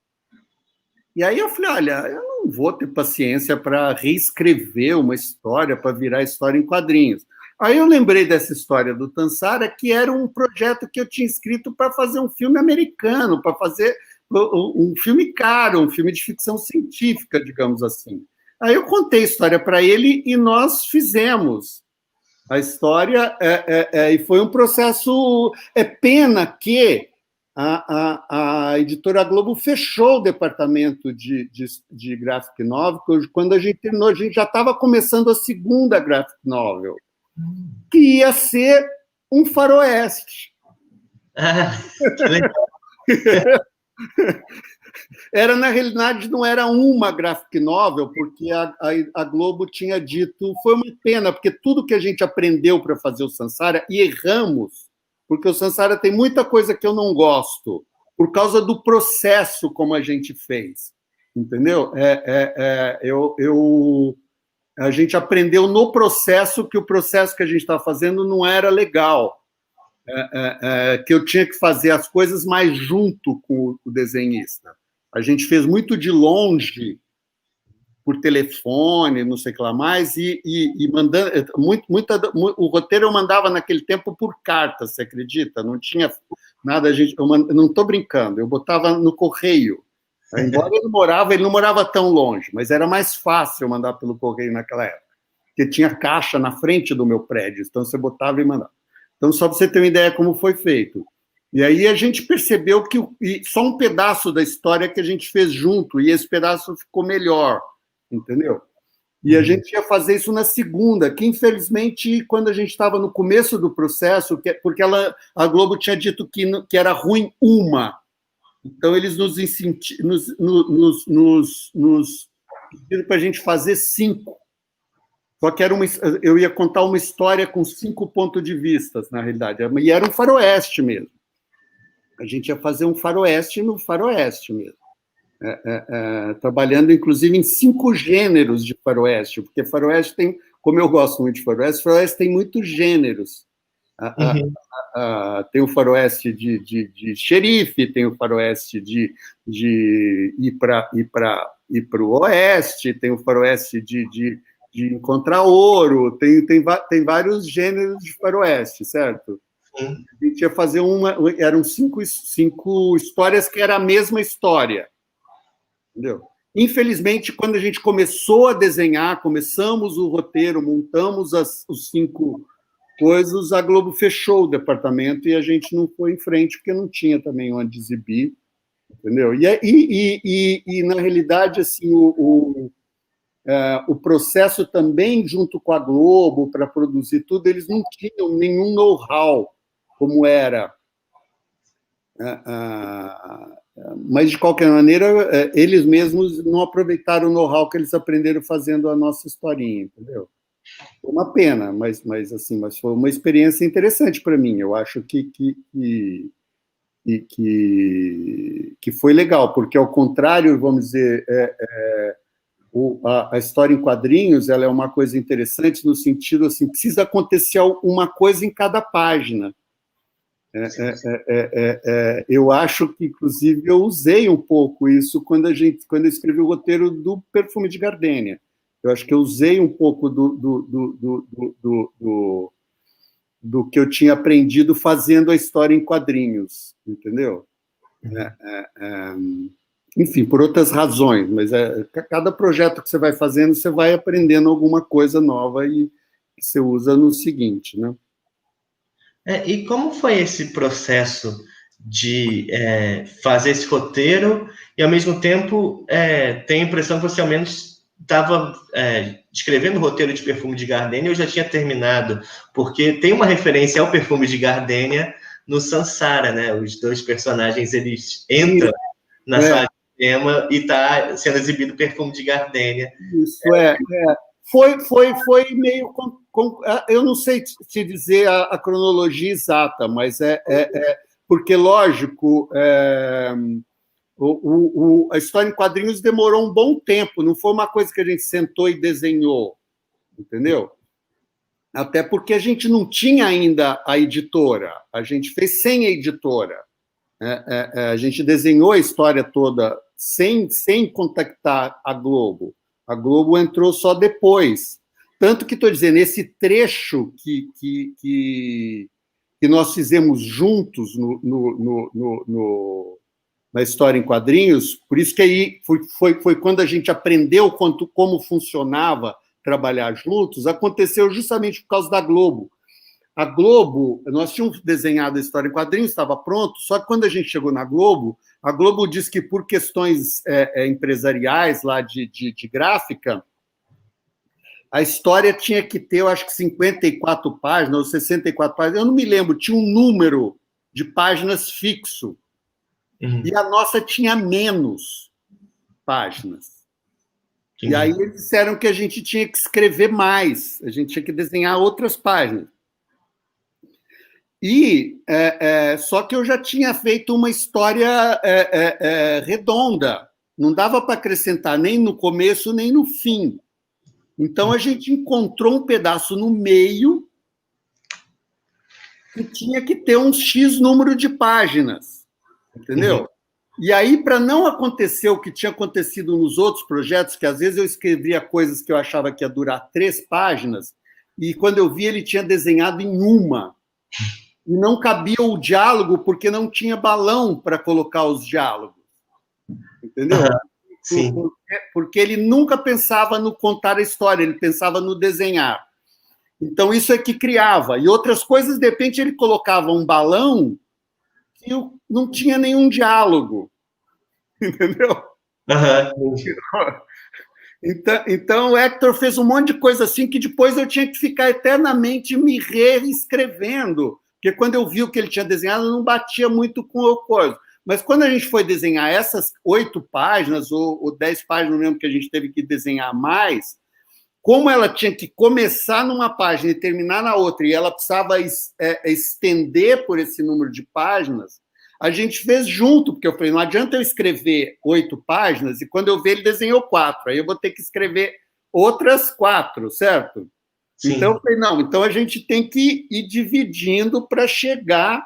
E aí eu falei, olha, eu não vou ter paciência para reescrever uma história, para virar história em quadrinhos. Aí eu lembrei dessa história do Sansara, que era um projeto que eu tinha escrito para fazer um filme americano, para fazer um filme caro, um filme de ficção científica, digamos assim. Aí eu contei a história para ele e nós fizemos A história e foi um processo. É pena que a editora Globo fechou o departamento de graphic novel. Quando a gente terminou, a gente já estava começando a segunda graphic novel, que ia ser um faroeste. Que legal. Na realidade, não era uma graphic novel, porque a Globo tinha dito, foi uma pena, porque tudo que a gente aprendeu para fazer o Sansara, e erramos, porque o Sansara tem muita coisa que eu não gosto, por causa do processo como a gente fez, entendeu? A gente aprendeu no processo que o processo que a gente estava fazendo não era legal, que eu tinha que fazer as coisas mais junto com o desenhista. A gente fez muito de longe, por telefone, não sei o que lá mais, e mandando. O roteiro eu mandava naquele tempo por carta, você acredita? Não tinha nada, eu não estou brincando, eu botava no correio. Embora ele não morava tão longe, mas era mais fácil mandar pelo correio naquela época, porque tinha caixa na frente do meu prédio, então você botava e mandava. Então, só para você ter uma ideia como foi feito. E aí a gente percebeu que só um pedaço da história que a gente fez junto, e esse pedaço ficou melhor, entendeu? E a gente ia fazer isso na segunda, que infelizmente, quando a gente estava no começo do processo, porque a Globo tinha dito que era ruim uma, então eles nos pediram para a gente fazer 5. Só que eu ia contar uma história com 5 pontos de vista, na realidade, e era um faroeste mesmo. A gente ia fazer um faroeste no faroeste mesmo. Trabalhando, inclusive, em 5 gêneros de faroeste, porque faroeste tem, como eu gosto muito de faroeste tem muitos gêneros. Tem o faroeste de xerife, tem o faroeste de ir para o oeste, tem o faroeste de encontrar ouro, tem vários gêneros de faroeste, certo? A gente ia fazer eram 5 histórias que era a mesma história, entendeu? Infelizmente, quando a gente começou a desenhar, começamos o roteiro, montamos os 5 coisas, a Globo fechou o departamento e a gente não foi em frente, porque não tinha também onde exibir, entendeu? E na realidade, assim, o processo também, junto com a Globo, para produzir tudo, eles não tinham nenhum know-how como era. Mas, de qualquer maneira, eles mesmos não aproveitaram o know-how que eles aprenderam fazendo a nossa historinha, entendeu? Foi uma pena, mas foi uma experiência interessante para mim. Eu acho que foi legal, porque, ao contrário, vamos dizer, a história em quadrinhos, ela é uma coisa interessante no sentido assim, precisa acontecer uma coisa em cada página. Eu acho que, inclusive, eu usei um pouco isso quando eu escrevi o roteiro do Perfume de Gardênia. Eu acho que eu usei um pouco do que eu tinha aprendido fazendo a história em quadrinhos, entendeu? Enfim, por outras razões, mas cada projeto que você vai fazendo, você vai aprendendo alguma coisa nova e que você usa no seguinte, né? E como foi esse processo de fazer esse roteiro e, ao mesmo tempo, tenho a impressão que você, ao menos, estava escrevendo o roteiro de Perfume de Gardênia, eu já tinha terminado, porque tem uma referência ao Perfume de Gardênia no Sansara, né? Os 2 personagens, eles entram na sala de cinema e está sendo exibido Perfume de Gardênia. Isso, Foi meio... eu não sei te dizer a cronologia exata, mas porque, lógico, a história em quadrinhos demorou um bom tempo, não foi uma coisa que a gente sentou e desenhou, entendeu? Até porque a gente não tinha ainda a editora, a gente fez sem a editora. A gente desenhou a história toda sem contactar a Globo. A Globo entrou só depois. Tanto que, estou dizendo, esse trecho que nós fizemos juntos na história em quadrinhos, por isso que aí foi quando a gente aprendeu como funcionava trabalhar juntos aconteceu justamente por causa da Globo. A Globo, nós tínhamos desenhado a história em quadrinhos, estava pronto, só que quando a gente chegou na Globo, a Globo disse que por questões empresariais lá de gráfica, a história tinha que ter, eu acho que 54 páginas ou 64 páginas, eu não me lembro, tinha um número de páginas fixo. E a nossa tinha menos páginas. E aí eles disseram que a gente tinha que escrever mais, a gente tinha que desenhar outras páginas. E só que eu já tinha feito uma história redonda, não dava para acrescentar nem no começo nem no fim. Então a gente encontrou um pedaço no meio que tinha que ter um X número de páginas, entendeu? E aí, para não acontecer o que tinha acontecido nos outros projetos, que às vezes eu escrevia coisas que eu achava que ia durar 3 páginas, e quando eu vi, ele tinha desenhado em uma. E não cabia o diálogo, porque não tinha balão para colocar os diálogos. Entendeu? Sim. Porque ele nunca pensava no contar a história, ele pensava no desenhar. Então, isso é que criava. E outras coisas, de repente, ele colocava um balão que não tinha nenhum diálogo. Entendeu? Então, o Hector fez um monte de coisa assim que depois eu tinha que ficar eternamente me reescrevendo, porque quando eu vi o que ele tinha desenhado, não batia muito com o coisa. Mas quando a gente foi desenhar essas 8 páginas, ou 10 páginas mesmo que a gente teve que desenhar mais, como ela tinha que começar numa página e terminar na outra, e ela precisava estender por esse número de páginas, a gente fez junto, porque eu falei, não adianta eu escrever 8 páginas, e quando eu ver, ele desenhou 4, aí eu vou ter que escrever outras 4, certo? Sim. Então, eu falei, não, então a gente tem que ir dividindo para chegar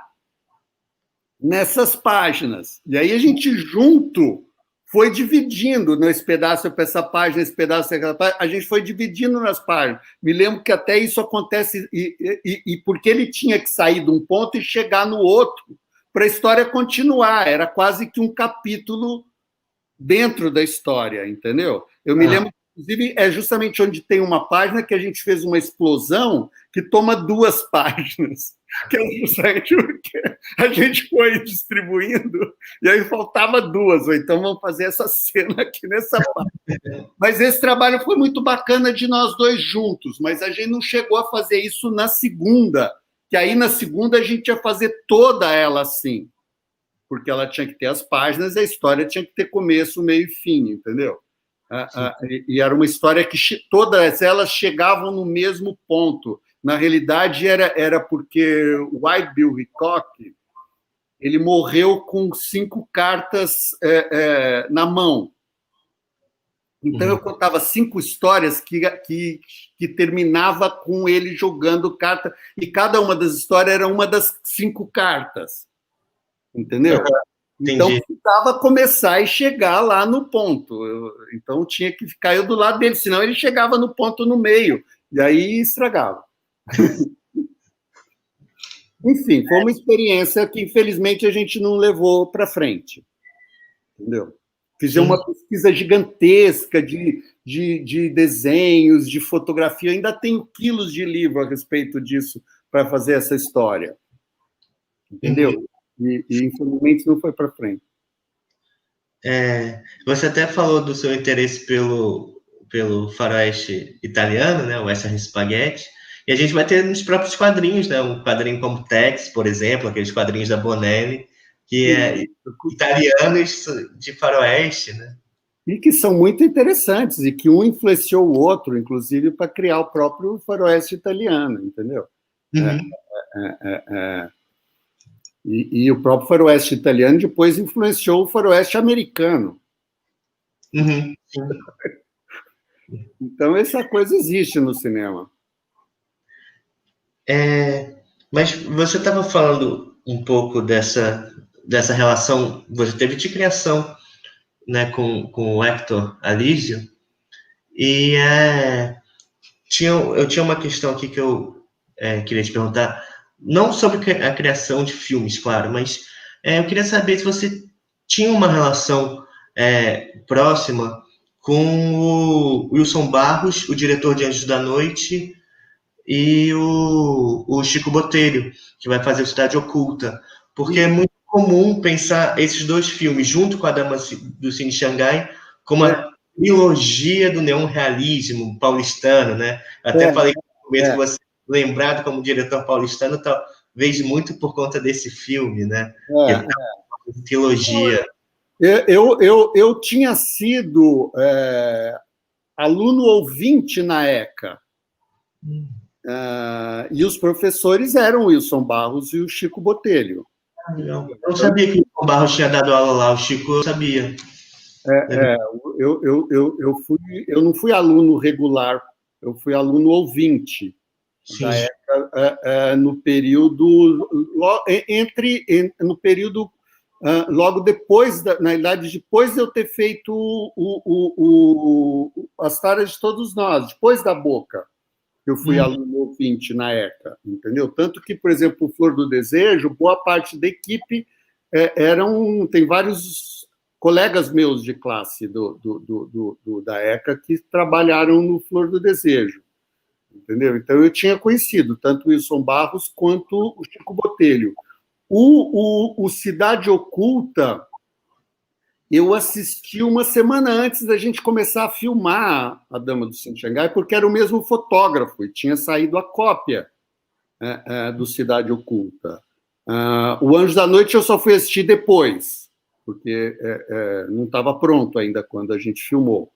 nessas páginas. E aí a gente junto foi dividindo nesse pedaço para essa página, esse pedaço para aquela página, a gente foi dividindo nas páginas. Me lembro que até isso acontece, e porque ele tinha que sair de um ponto e chegar no outro, para a história continuar, era quase que um capítulo dentro da história, entendeu? Eu me lembro, inclusive, é justamente onde tem uma página que a gente fez uma explosão que toma 2 páginas, que é justamente porque a gente foi distribuindo e aí faltava 2, ou então vamos fazer essa cena aqui nessa página. Mas esse trabalho foi muito bacana de nós dois juntos, mas a gente não chegou a fazer isso na segunda, que aí na segunda a gente ia fazer toda ela assim, porque ela tinha que ter as páginas e a história tinha que ter começo, meio e fim, entendeu? E era uma história que todas elas chegavam no mesmo ponto. Na realidade, era porque o Wild Bill Hickok ele morreu com 5 cartas na mão. Então, eu contava 5 histórias que terminava com ele jogando carta, e cada uma das histórias era uma das 5 cartas. Entendeu? Então, precisava começar e chegar lá no ponto. Então, tinha que ficar eu do lado dele, senão ele chegava no ponto no meio, e aí estragava. Enfim, foi uma experiência que, infelizmente, a gente não levou para frente. Entendeu? Fizemos uma pesquisa gigantesca de desenhos, de fotografia. Eu ainda tenho quilos de livro a respeito disso para fazer essa história. Entendeu? E infelizmente, não foi para frente. Você até falou do seu interesse pelo faroeste italiano, né, o Western Spaghetti, e a gente vai ter nos próprios quadrinhos, né, um quadrinho como Tex, por exemplo, aqueles quadrinhos da Bonelli, que é italianos de faroeste, né? E que são muito interessantes, e que um influenciou o outro, inclusive, para criar o próprio faroeste italiano, entendeu? E o próprio faroeste italiano depois influenciou o faroeste americano. Então, essa coisa existe no cinema. Mas você estava falando um pouco dessa relação, você teve de criação, né, com o Hector Alísio, e eu tinha uma questão aqui que eu queria te perguntar, não sobre a criação de filmes, claro, mas eu queria saber se você tinha uma relação próxima com o Wilson Barros, o diretor de Anjos da Noite, e o Chico Botelho, que vai fazer o Cidade Oculta. Porque é muito comum pensar esses dois filmes, junto com a Dama do Cine Xangai, como a trilogia do neon-realismo paulistano, né? Até falei no começo que você lembrado como diretor paulistano, talvez muito por conta desse filme, né? Ele tá uma trilogia. Eu tinha sido aluno ouvinte na ECA. E os professores eram o Wilson Barros e o Chico Botelho. Eu não sabia que o Barros tinha dado aula lá, o Chico eu sabia. Eu não fui aluno regular, eu fui aluno ouvinte da ECA no período logo depois, na idade depois de eu ter feito as tareas de todos nós, depois da Boca. Eu fui aluno ouvinte na ECA, entendeu? Tanto que, por exemplo, o Flor do Desejo, boa parte da equipe tem vários colegas meus de classe da ECA que trabalharam no Flor do Desejo, entendeu? Então, eu tinha conhecido tanto o Wilson Barros quanto o Chico Botelho. O Cidade Oculta, eu assisti uma semana antes da gente começar a filmar A Dama do Cine Xangai, porque era o mesmo fotógrafo e tinha saído a cópia do Cidade Oculta. O Anjo da Noite eu só fui assistir depois, porque não estava pronto ainda quando a gente filmou.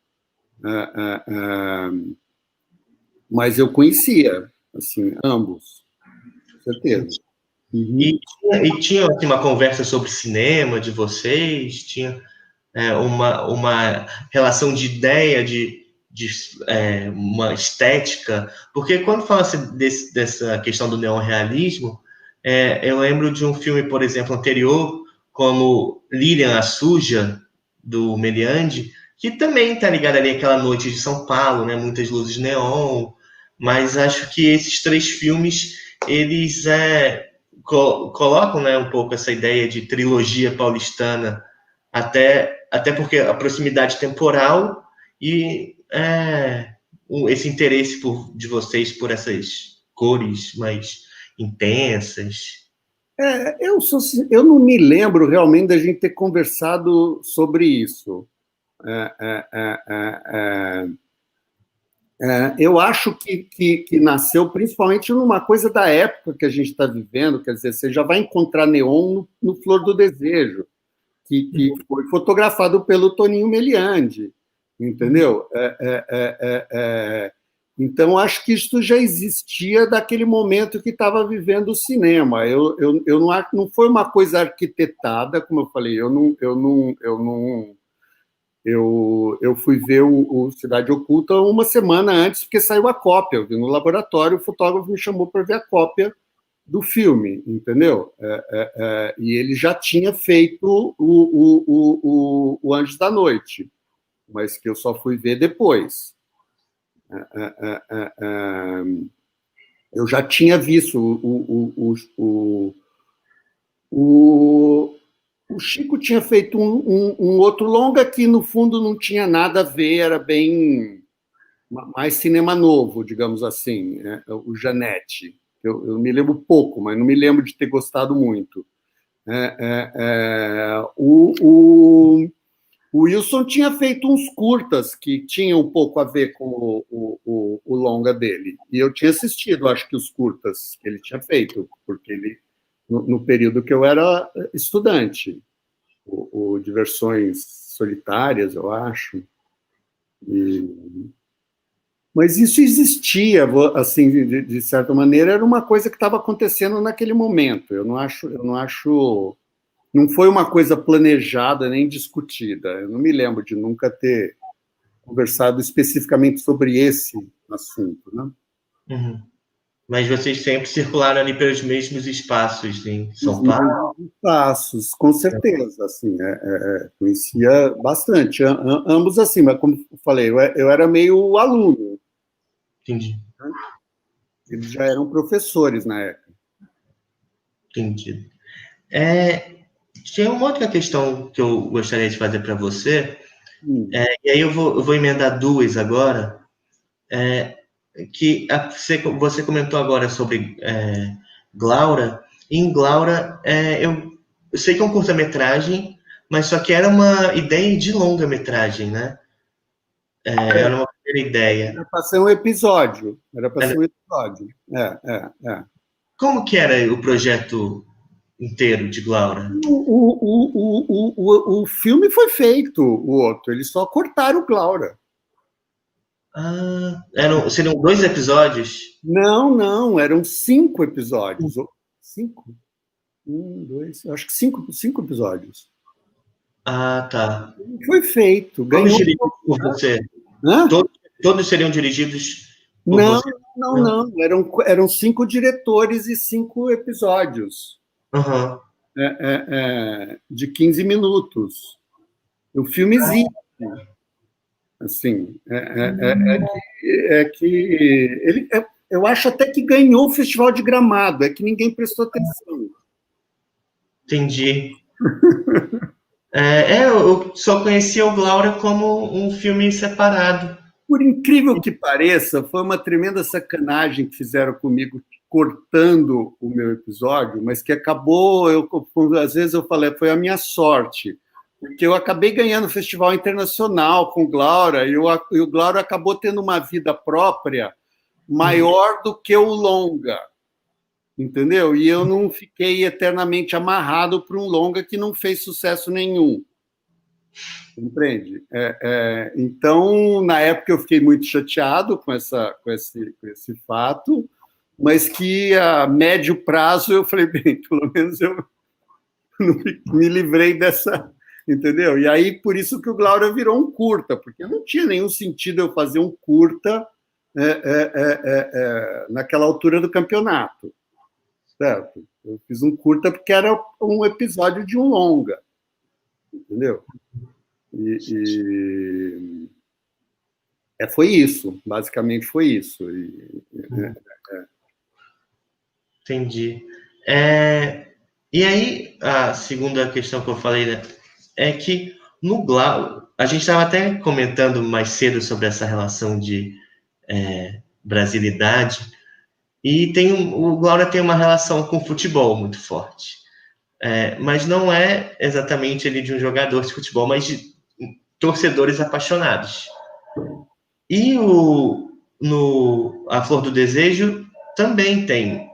Mas eu conhecia, assim, ambos, com certeza. Uhum. E tinha assim, uma conversa sobre cinema de vocês? Tinha uma relação de ideia, de uma estética? Porque quando fala-se dessa questão do neorrealismo, eu lembro de um filme, por exemplo, anterior, como Lilian a Suja, do Meliandi, que também está ligado ali àquela noite de São Paulo, né? Muitas luzes neon, mas acho que esses três filmes, eles colocam, né, um pouco essa ideia de trilogia paulistana, até porque a proximidade temporal e esse interesse de vocês por essas cores mais intensas. Eu não me lembro realmente da gente ter conversado sobre isso. Eu acho que nasceu principalmente numa coisa da época que a gente está vivendo, quer dizer, você já vai encontrar neon no Flor do Desejo, que foi fotografado pelo Toninho Meliandi, entendeu? Então, acho que isso já existia daquele momento que estava vivendo o cinema. Eu não foi uma coisa arquitetada, como eu falei, eu fui ver o Cidade Oculta uma semana antes, porque saiu a cópia. Eu vi no laboratório, o fotógrafo me chamou para ver a cópia do filme, entendeu? E ele já tinha feito o Anjos da Noite, mas que eu só fui ver depois. Eu já tinha visto o Chico tinha feito um outro longa que, no fundo, não tinha nada a ver, era bem mais cinema novo, digamos assim, né? O Janete. Eu me lembro pouco, mas não me lembro de ter gostado muito. O Wilson tinha feito uns curtas que tinham um pouco a ver com o longa dele. E eu tinha assistido, acho que, os curtas que ele tinha feito, porque ele, no período que eu era estudante, o Diversões Solitárias, eu acho. Mas isso existia, assim, de certa maneira, era uma coisa que estava acontecendo naquele momento. Eu não acho, não foi uma coisa planejada nem discutida. Eu não me lembro de nunca ter conversado especificamente sobre esse assunto, né? Uhum. Mas vocês sempre circularam ali pelos mesmos espaços em São Paulo? Espaços, com certeza, assim, conhecia bastante, ambos assim, mas como eu falei, eu era meio aluno. Entendi. Eles já eram professores na época. Entendi. Tinha uma outra questão que eu gostaria de fazer para você, E aí eu vou emendar duas agora, que você comentou agora sobre Glaura. Em Glaura, eu sei que é um curta-metragem, mas só que era uma ideia de longa-metragem, né? Era uma primeira ideia. Era para ser um episódio. Era para ser um episódio. Como que era o projeto inteiro de Glaura? O filme foi feito, o outro. Eles só cortaram o Glaura. Seriam 2 episódios? Não, eram 5 episódios. 5? 1, 2, acho que 5 episódios. Ah, tá. Foi feito. Todos dirigidos por você? Todos seriam dirigidos por você? Não. Eram 5 diretores e 5 episódios. Uhum. De 15 minutos. O filme existe. Assim, eu acho até que ganhou o Festival de Gramado, é que ninguém prestou atenção. Entendi. Eu só conhecia o Glaura como um filme separado. Por incrível que pareça, foi uma tremenda sacanagem que fizeram comigo, cortando o meu episódio, mas que acabou, às vezes eu falei, foi a minha sorte, porque eu acabei ganhando o Festival Internacional com o Glaura, e o Glaura acabou tendo uma vida própria maior do que o longa, entendeu? E eu não fiquei eternamente amarrado para um longa que não fez sucesso nenhum. Compreende? Então, na época, eu fiquei muito chateado com esse fato, mas que a médio prazo eu falei, bem, pelo menos eu me livrei dessa, entendeu? E aí, por isso que o Glaura virou um curta, porque não tinha nenhum sentido eu fazer um curta naquela altura do campeonato, certo? Eu fiz um curta porque era um episódio de um longa, entendeu? Foi isso, basicamente foi isso. Entendi. E aí, a segunda questão que eu falei, né, é que no Glaura, a gente estava até comentando mais cedo sobre essa relação de brasilidade, e o Glaura tem uma relação com o futebol muito forte. Mas não é exatamente ele de um jogador de futebol, mas de torcedores apaixonados. E A Flor do Desejo também tem,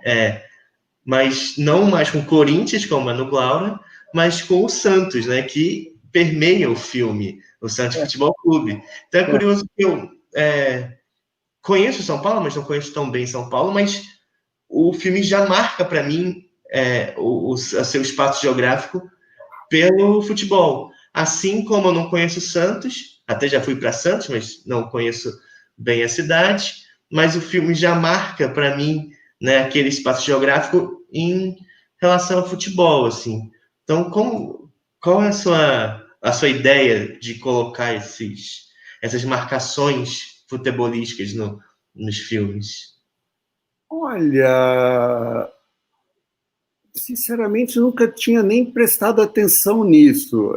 mas não mais com o Corinthians, como é no Glaura, mas com o Santos, né, que permeia o filme, o Santos Futebol Clube. Então é curioso que eu conheço São Paulo, mas não conheço tão bem São Paulo, mas o filme já marca para mim o seu espaço geográfico pelo futebol. Assim como eu não conheço Santos, até já fui para Santos, mas não conheço bem a cidade, mas o filme já marca para mim, né, aquele espaço geográfico em relação ao futebol, assim. Então, qual é a sua ideia de colocar essas marcações futebolísticas nos filmes? Olha, sinceramente, nunca tinha nem prestado atenção nisso.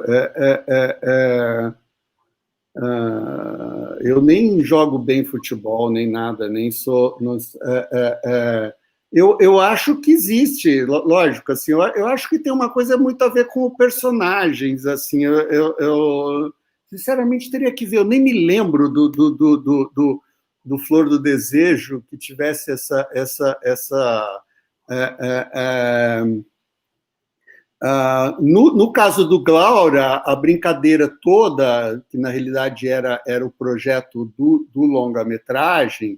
Eu nem jogo bem futebol, nem nada, nem sou. Eu acho que existe, lógico, assim, eu acho que tem uma coisa muito a ver com personagens, assim, eu sinceramente teria que ver, eu nem me lembro do Flor do Desejo que tivesse no caso do Glaura, a brincadeira toda, que na realidade era o projeto do longa-metragem,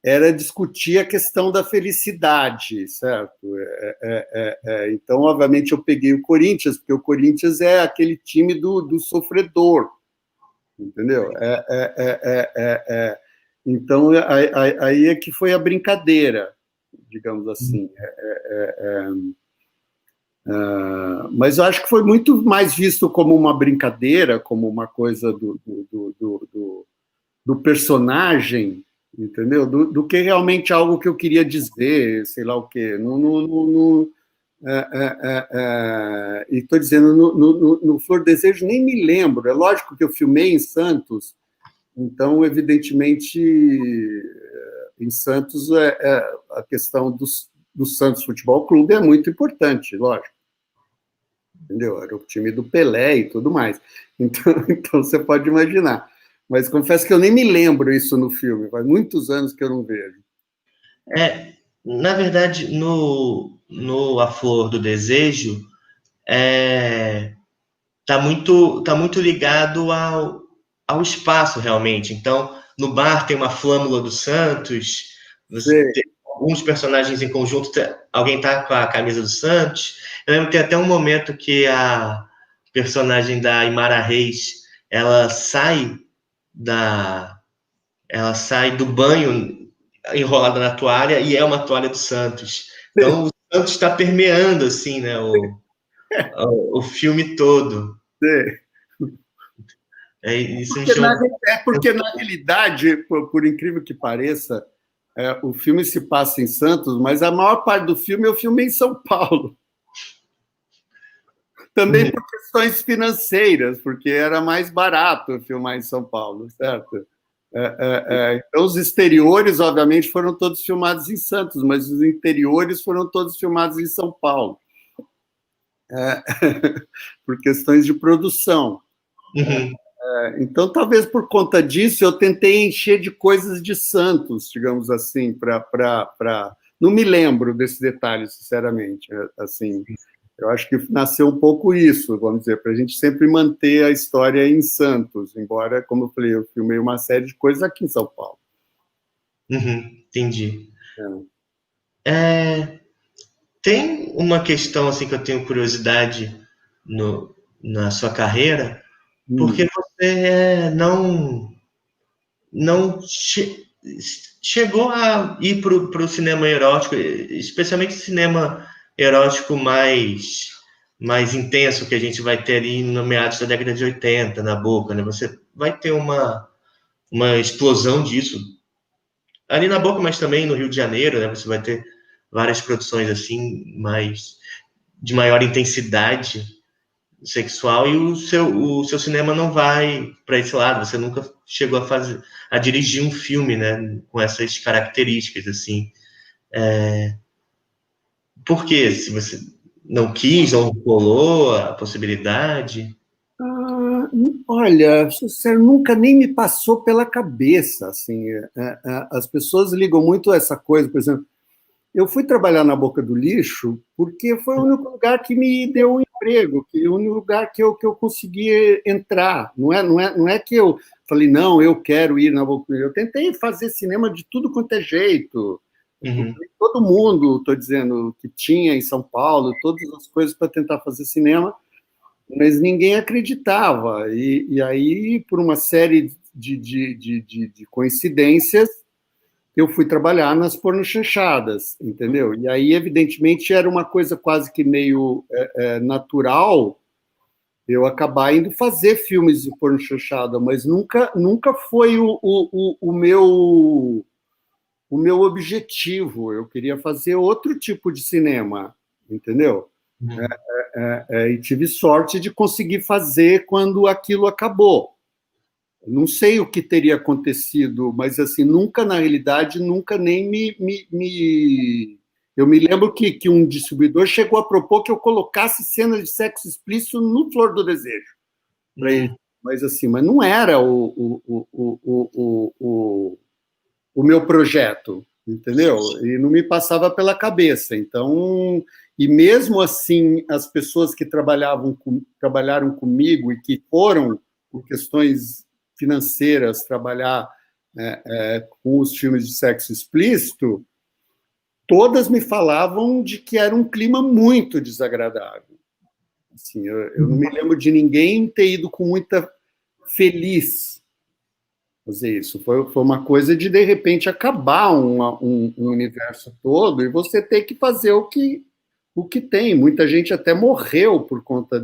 era discutir a questão da felicidade, certo? Então, obviamente, eu peguei o Corinthians, porque o Corinthians é aquele time do sofredor, entendeu? Então, aí é que foi a brincadeira, digamos assim. Mas eu acho que foi muito mais visto como uma brincadeira, como uma coisa do personagem, entendeu? Do que realmente algo que eu queria dizer, sei lá o quê. E estou dizendo, no Flor Desejo nem me lembro. É lógico que eu filmei em Santos, então, evidentemente, em Santos, a questão do Santos Futebol Clube é muito importante, lógico. Entendeu? Era o time do Pelé e tudo mais. Então você pode imaginar. Mas confesso que eu nem me lembro isso no filme. Faz muitos anos que eu não vejo. Na verdade, no A Flor do Desejo, tá muito ligado ao espaço, realmente. Então, no bar tem uma flâmula do Santos, tem alguns personagens em conjunto, alguém tá com a camisa do Santos. Eu lembro que tem até um momento que a personagem da Imara Reis, ela sai do banho enrolada na toalha e é uma toalha do Santos. Então, o Santos está permeando, assim, né, o filme todo. Isso me chama... Porque, na realidade, por incrível que pareça, o filme se passa em Santos, mas a maior parte do filme eu filmei em São Paulo. Também por questões financeiras, porque era mais barato filmar em São Paulo, certo? Então, os exteriores, obviamente, foram todos filmados em Santos, mas os interiores foram todos filmados em São Paulo. Por questões de produção. Então, talvez por conta disso, eu tentei encher de coisas de Santos, digamos assim, Não me lembro desse detalhe, sinceramente. Assim, eu acho que nasceu um pouco isso, vamos dizer, para a gente sempre manter a história em Santos, embora, como eu falei, eu filmei uma série de coisas aqui em São Paulo. Entendi. Tem uma questão assim que eu tenho curiosidade na sua carreira, porque você não chegou a ir para o cinema erótico, especialmente cinema erótico mais intenso que a gente vai ter ali no meados da década de 80, na Boca, né? Você vai ter uma explosão disso ali na Boca, mas também no Rio de Janeiro, né? Você vai ter várias produções assim, de maior intensidade sexual, e o seu cinema não vai para esse lado. Você nunca chegou a dirigir um filme, né, com essas características, assim. Por quê? Se você não quis ou rolou a possibilidade? Olha, sincero, nunca nem me passou pela cabeça, assim. As pessoas ligam muito a essa coisa, por exemplo, eu fui trabalhar na Boca do Lixo porque foi o único lugar que me deu um emprego, o único lugar que eu consegui entrar. Não é que eu falei, não, eu quero ir na Boca do Lixo. Eu tentei fazer cinema de tudo quanto é jeito. Todo mundo, estou dizendo, que tinha em São Paulo, todas as coisas para tentar fazer cinema, mas ninguém acreditava. E aí, por uma série de coincidências, eu fui trabalhar nas pornochanchadas, entendeu? E aí, evidentemente, era uma coisa quase que meio natural eu acabar indo fazer filmes de pornochanchada, mas nunca foi o meu objetivo. Eu queria fazer outro tipo de cinema, entendeu? E tive sorte de conseguir fazer quando aquilo acabou. Não sei o que teria acontecido, mas assim, nunca, na realidade, nunca nem Eu me lembro que um distribuidor chegou a propor que eu colocasse cenas de sexo explícito no Flor do Desejo. Mas assim, mas não era o meu projeto, entendeu? E não me passava pela cabeça. Então, e mesmo assim, as pessoas que trabalharam comigo e que foram, por questões financeiras, trabalhar com os filmes de sexo explícito, todas me falavam de que era um clima muito desagradável. Assim, eu não me lembro de ninguém ter ido com muita feliz fazer isso. Foi uma coisa de repente, acabar um universo todo e você ter que fazer o que tem. Muita gente até morreu por conta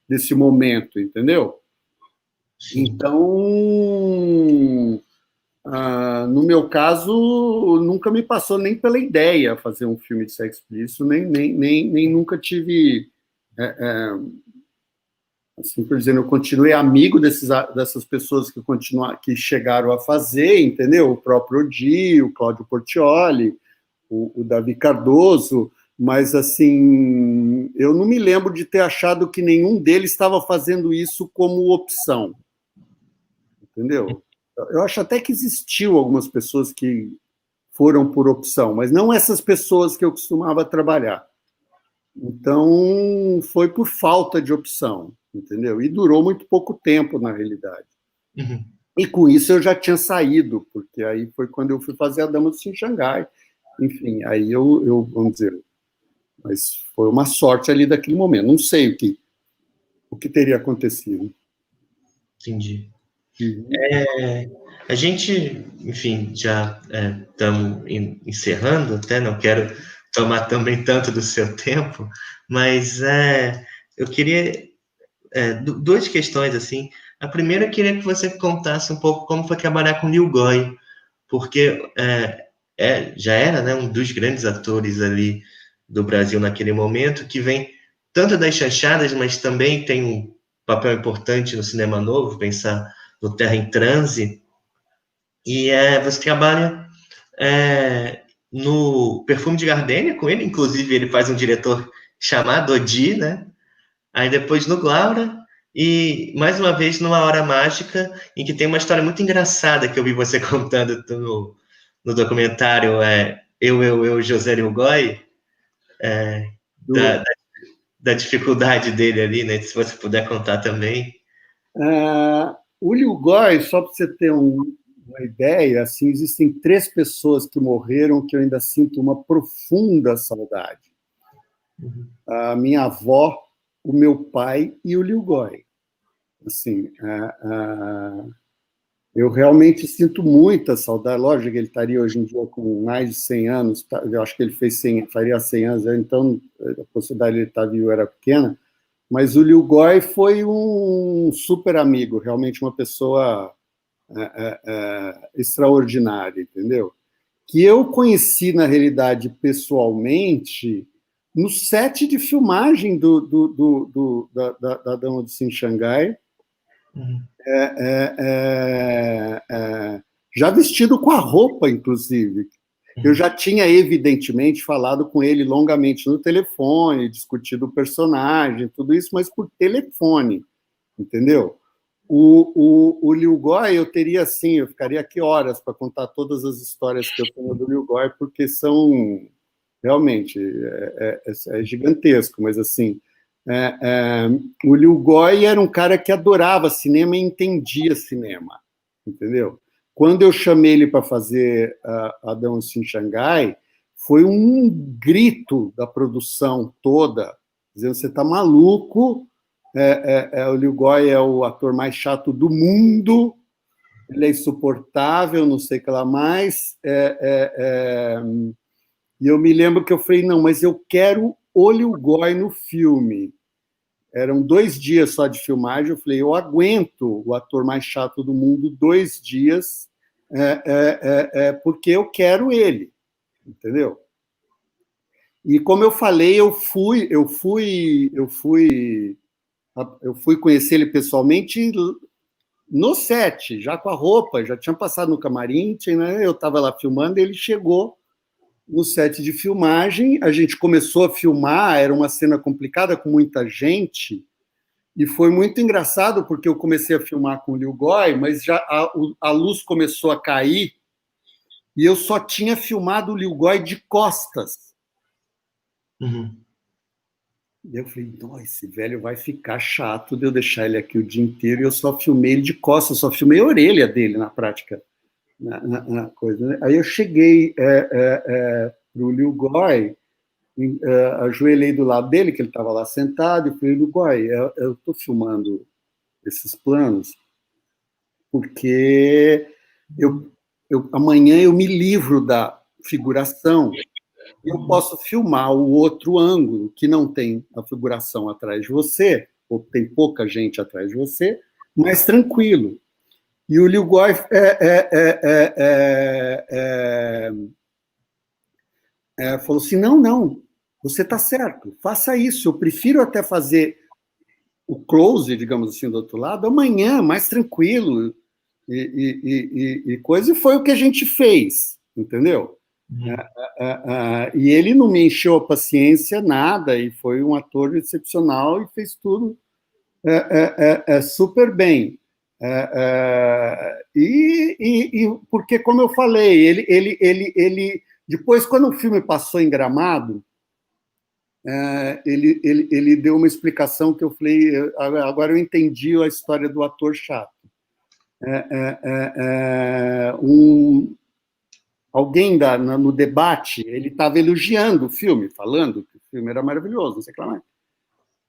desse momento, entendeu? Sim. Então, No meu caso, nunca me passou nem pela ideia fazer um filme de sexo explícito, nem nunca tive... assim, por exemplo, eu continuei amigo dessas pessoas que chegaram a fazer, entendeu? O próprio Odi, o Cláudio Portiolli, o Davi Cardoso, mas, assim, eu não me lembro de ter achado que nenhum deles estava fazendo isso como opção, entendeu? Eu acho até que existiu algumas pessoas que foram por opção, mas não essas pessoas que eu costumava trabalhar. Então, foi por falta de opção, entendeu? E durou muito pouco tempo, na realidade. Uhum. E com isso eu já tinha saído, porque aí foi quando eu fui fazer a Dama do Xangai. Enfim, aí eu, vamos dizer, mas foi uma sorte ali daquele momento. Não sei o que teria acontecido. Entendi. Uhum. A gente, enfim, já estamos encerrando, até não quero tomar também tanto do seu tempo, mas eu queria duas questões, assim. A primeira, eu queria que você contasse um pouco como foi trabalhar com Lil Goy, porque já era, né, um dos grandes atores ali do Brasil naquele momento, que vem tanto das chanchadas, mas também tem um papel importante no cinema novo, pensar no Terra em Transe, e você trabalha no Perfume de Gardenia com ele, inclusive ele faz um diretor chamado Odi, né? Aí depois no Glaura, e mais uma vez numa Hora Mágica, em que tem uma história muito engraçada que eu vi você contando no documentário José Lilgoy, da, da dificuldade dele ali, né? Se você puder contar também. O Lil Goy, só para você ter uma ideia, assim, existem 3 pessoas que morreram que eu ainda sinto uma profunda saudade. Uhum. A minha avó, o meu pai e o Lil Goy. Assim, eu realmente sinto muita saudade. Lógico que ele estaria hoje em dia com mais de 100 anos, eu acho que ele faria 100 anos, então a possibilidade de ele estar vivo era pequena, mas o Lil Goy foi um super amigo, realmente uma pessoa extraordinária, entendeu? Que eu conheci, na realidade, pessoalmente, no set de filmagem da Dama do Xangai, Uhum. já vestido com a roupa, inclusive. Eu já tinha, evidentemente, falado com ele longamente no telefone, discutido o personagem, tudo isso, mas por telefone, entendeu? O Lil Goy, eu teria, assim, eu ficaria aqui horas para contar todas as histórias que eu tenho do Lil Goy, porque são, realmente, é gigantesco, mas, assim, o Lil Goy era um cara que adorava cinema e entendia cinema, entendeu? Quando eu chamei ele para fazer a Dança em Xangai, foi um grito da produção toda, dizendo, você está maluco, o Lil Goy é o ator mais chato do mundo, ele é insuportável, não sei o que lá mais, e eu me lembro que eu falei, não, mas eu quero o Lil Goy no filme. Eram 2 dias só de filmagem, eu falei, eu aguento o ator mais chato do mundo 2 dias, porque eu quero ele, entendeu? E como eu falei, eu fui conhecer ele pessoalmente no set, já com a roupa, já tinha passado no camarim, né? Eu estava lá filmando, ele chegou no set de filmagem, a gente começou a filmar, era uma cena complicada, com muita gente, e foi muito engraçado, porque eu comecei a filmar com o Lil Goy, mas já a luz começou a cair, e eu só tinha filmado o Lil Goy de costas. Uhum. E eu falei, nossa, esse velho vai ficar chato de eu deixar ele aqui o dia inteiro, e eu só filmei ele de costas, só filmei a orelha dele na prática. Na coisa, né? Aí eu cheguei para o Lil Goy, ajoelhei do lado dele, que ele estava lá sentado, e falei, Lil Goy, eu estou filmando esses planos porque amanhã eu me livro da figuração e eu posso filmar o outro ângulo, que não tem a figuração atrás de você, ou tem pouca gente atrás de você, mais tranquilo. E o Liu Guai falou assim, não, você está certo, faça isso, eu prefiro até fazer o close, digamos assim, do outro lado, amanhã, mais tranquilo, e coisa, e foi o que a gente fez, entendeu? E ele não me encheu a paciência, nada, e foi um ator excepcional e fez tudo super bem. Porque, como eu falei, ele depois, quando o filme passou em Gramado, ele deu uma explicação que eu falei, agora eu entendi a história do ator chato. Alguém no debate, ele estava elogiando o filme, falando que o filme era maravilhoso, não sei o que lá mais.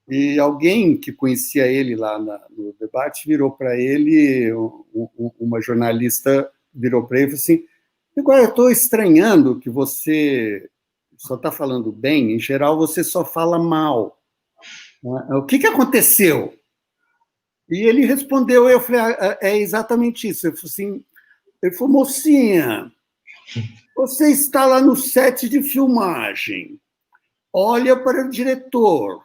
E alguém que conhecia ele lá no debate virou para ele, uma jornalista virou para ele e falou assim, agora eu estou estranhando que você só está falando bem, em geral você só fala mal. O que aconteceu? E ele respondeu, eu falei, é exatamente isso. Ele falou, mocinha, você está lá no set de filmagem, olha para o diretor,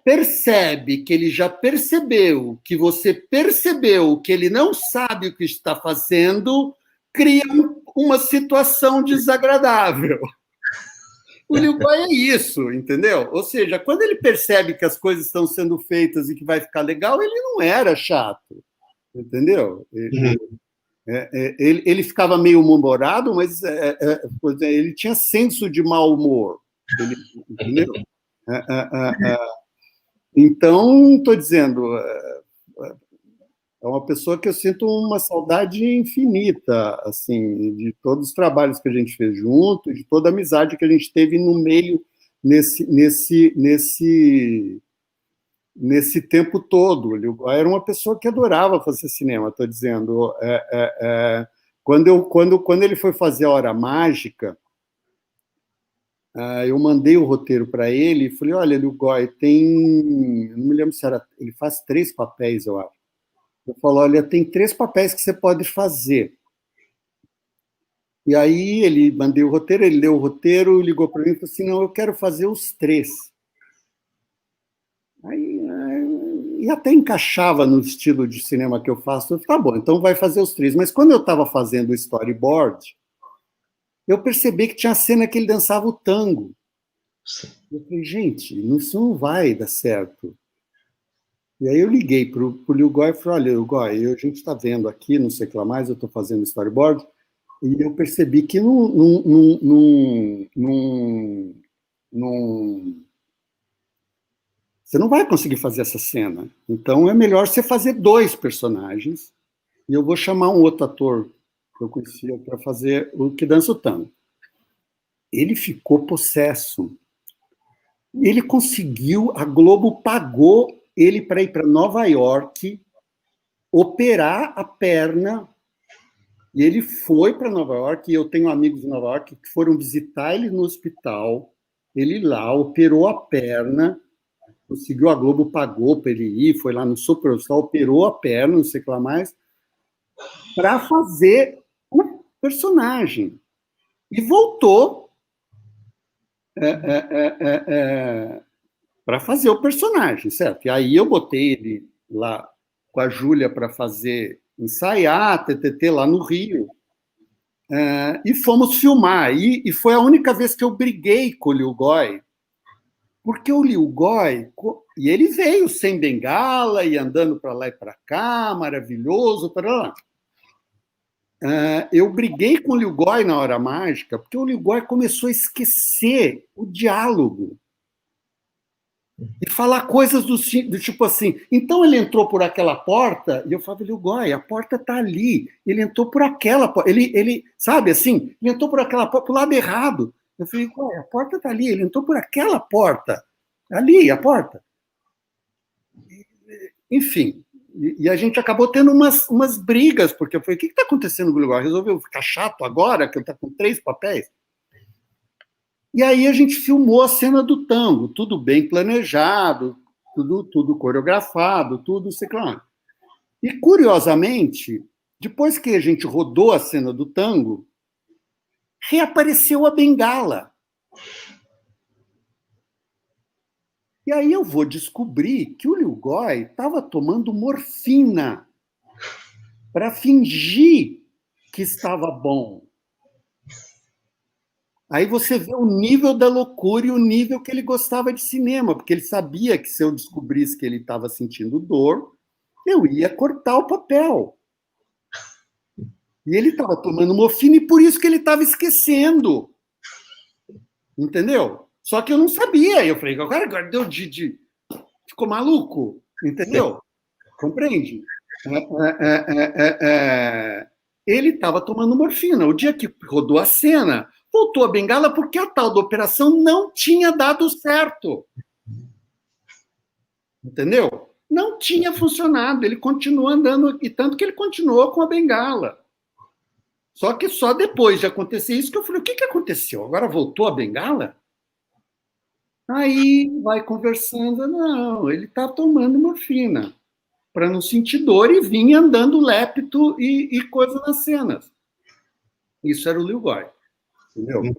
percebe que ele já percebeu, que você percebeu que ele não sabe o que está fazendo, cria uma situação desagradável. O Liu Guai é isso, entendeu? Ou seja, quando ele percebe que as coisas estão sendo feitas e que vai ficar legal, ele não era chato, entendeu? Ele ficava meio humorado, mas ele tinha senso de mau humor, entendeu? Então, estou dizendo, é uma pessoa que eu sinto uma saudade infinita, assim, de todos os trabalhos que a gente fez junto, de toda a amizade que a gente teve no meio nesse tempo todo. Ele era uma pessoa que adorava fazer cinema, estou dizendo. Quando ele foi fazer A Hora Mágica, eu mandei o roteiro para ele e falei, olha, Liu Guai, não me lembro se ele faz 3 papéis, eu acho. Eu falo, olha, tem 3 papéis que você pode fazer. E aí ele mandei o roteiro, ele leu o roteiro, ligou para mim e falou assim, não, eu quero fazer os 3. E até encaixava no estilo de cinema que eu faço. Eu falei, tá bom, então vai fazer os 3. Mas quando eu estava fazendo o storyboard, eu percebi que tinha a cena que ele dançava o tango. Eu falei, gente, isso não vai dar certo. E aí eu liguei para o Liu Guai e falei, olha, Liu Guai, a gente está vendo aqui, não sei o que lá mais, eu estou fazendo storyboard, e eu percebi que você não vai conseguir fazer essa cena. Então é melhor você fazer 2 personagens, e eu vou chamar um outro ator que eu conhecia para fazer o que dança o tango. Ele ficou possesso. Ele conseguiu, a Globo pagou ele para ir para Nova York, operar a perna, e ele foi para Nova York, e eu tenho amigos em Nova York que foram visitar ele no hospital, ele lá operou a perna, conseguiu, a Globo pagou para ele ir, foi lá no Super Hospital, operou a perna, não sei o que lá mais, para fazer o personagem. E voltou para fazer o personagem, certo? E aí eu botei ele lá com a Júlia para ensaiar, TTT, lá no Rio, e fomos filmar. E foi a única vez que eu briguei com o Liu Guai, porque o Liu Guai, e ele veio sem bengala, e andando para lá e para cá, maravilhoso, para lá. Eu briguei com o Liu Guai na Hora Mágica, porque o Liu Guai começou a esquecer o diálogo e falar coisas do tipo assim, então ele entrou por aquela porta, e eu falava, Liu Guai, a porta está ali, ele entrou por aquela porta, ele sabe assim, ele entrou por aquela porta, pro lado errado. Eu falei, Guai, a porta está ali, ele entrou por aquela porta, ali, a porta. Enfim, e a gente acabou tendo umas brigas, porque eu falei, o que está acontecendo com o Liu Guai? Resolveu ficar chato agora, que ele está com 3 papéis? E aí a gente filmou a cena do tango, tudo bem planejado, tudo coreografado, tudo, sei lá. E, curiosamente, depois que a gente rodou a cena do tango, reapareceu a bengala. E aí eu vou descobrir que o Lilgoy estava tomando morfina para fingir que estava bom. Aí você vê o nível da loucura e o nível que ele gostava de cinema, porque ele sabia que se eu descobrisse que ele estava sentindo dor, eu ia cortar o papel. E ele estava tomando morfina e por isso que ele estava esquecendo. Entendeu? Só que eu não sabia. Eu falei, agora deu ficou maluco, entendeu? Compreende? Ele estava tomando morfina. O dia que rodou a cena, voltou a bengala porque a tal da operação não tinha dado certo. Entendeu? Não tinha funcionado. Ele continuou andando, e tanto que ele continuou com a bengala. Só que só depois de acontecer isso que eu falei, o que aconteceu? Agora voltou a bengala? Aí vai conversando, não, ele está tomando morfina para não sentir dor e vinha andando lépito e coisa nas cenas. Isso era o Lilgoy, entendeu?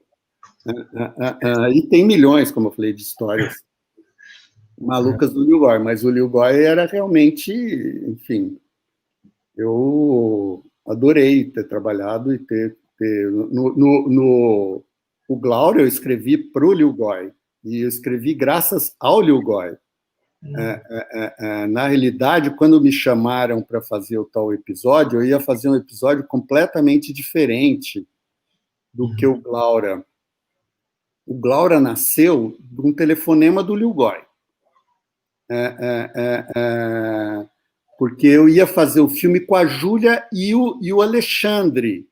E tem milhões, como eu falei, de histórias malucas do Lilgoy, mas o Lilgoy era realmente, enfim, eu adorei ter trabalhado e ter o Glauber eu escrevi para o Lilgoy, e eu escrevi graças ao Lilgoy. Na realidade, quando me chamaram para fazer o tal episódio, eu ia fazer um episódio completamente diferente do que o Glaura. O Glaura nasceu de um telefonema do Lilgoy. Porque eu ia fazer o filme com a Júlia e o Alexandre.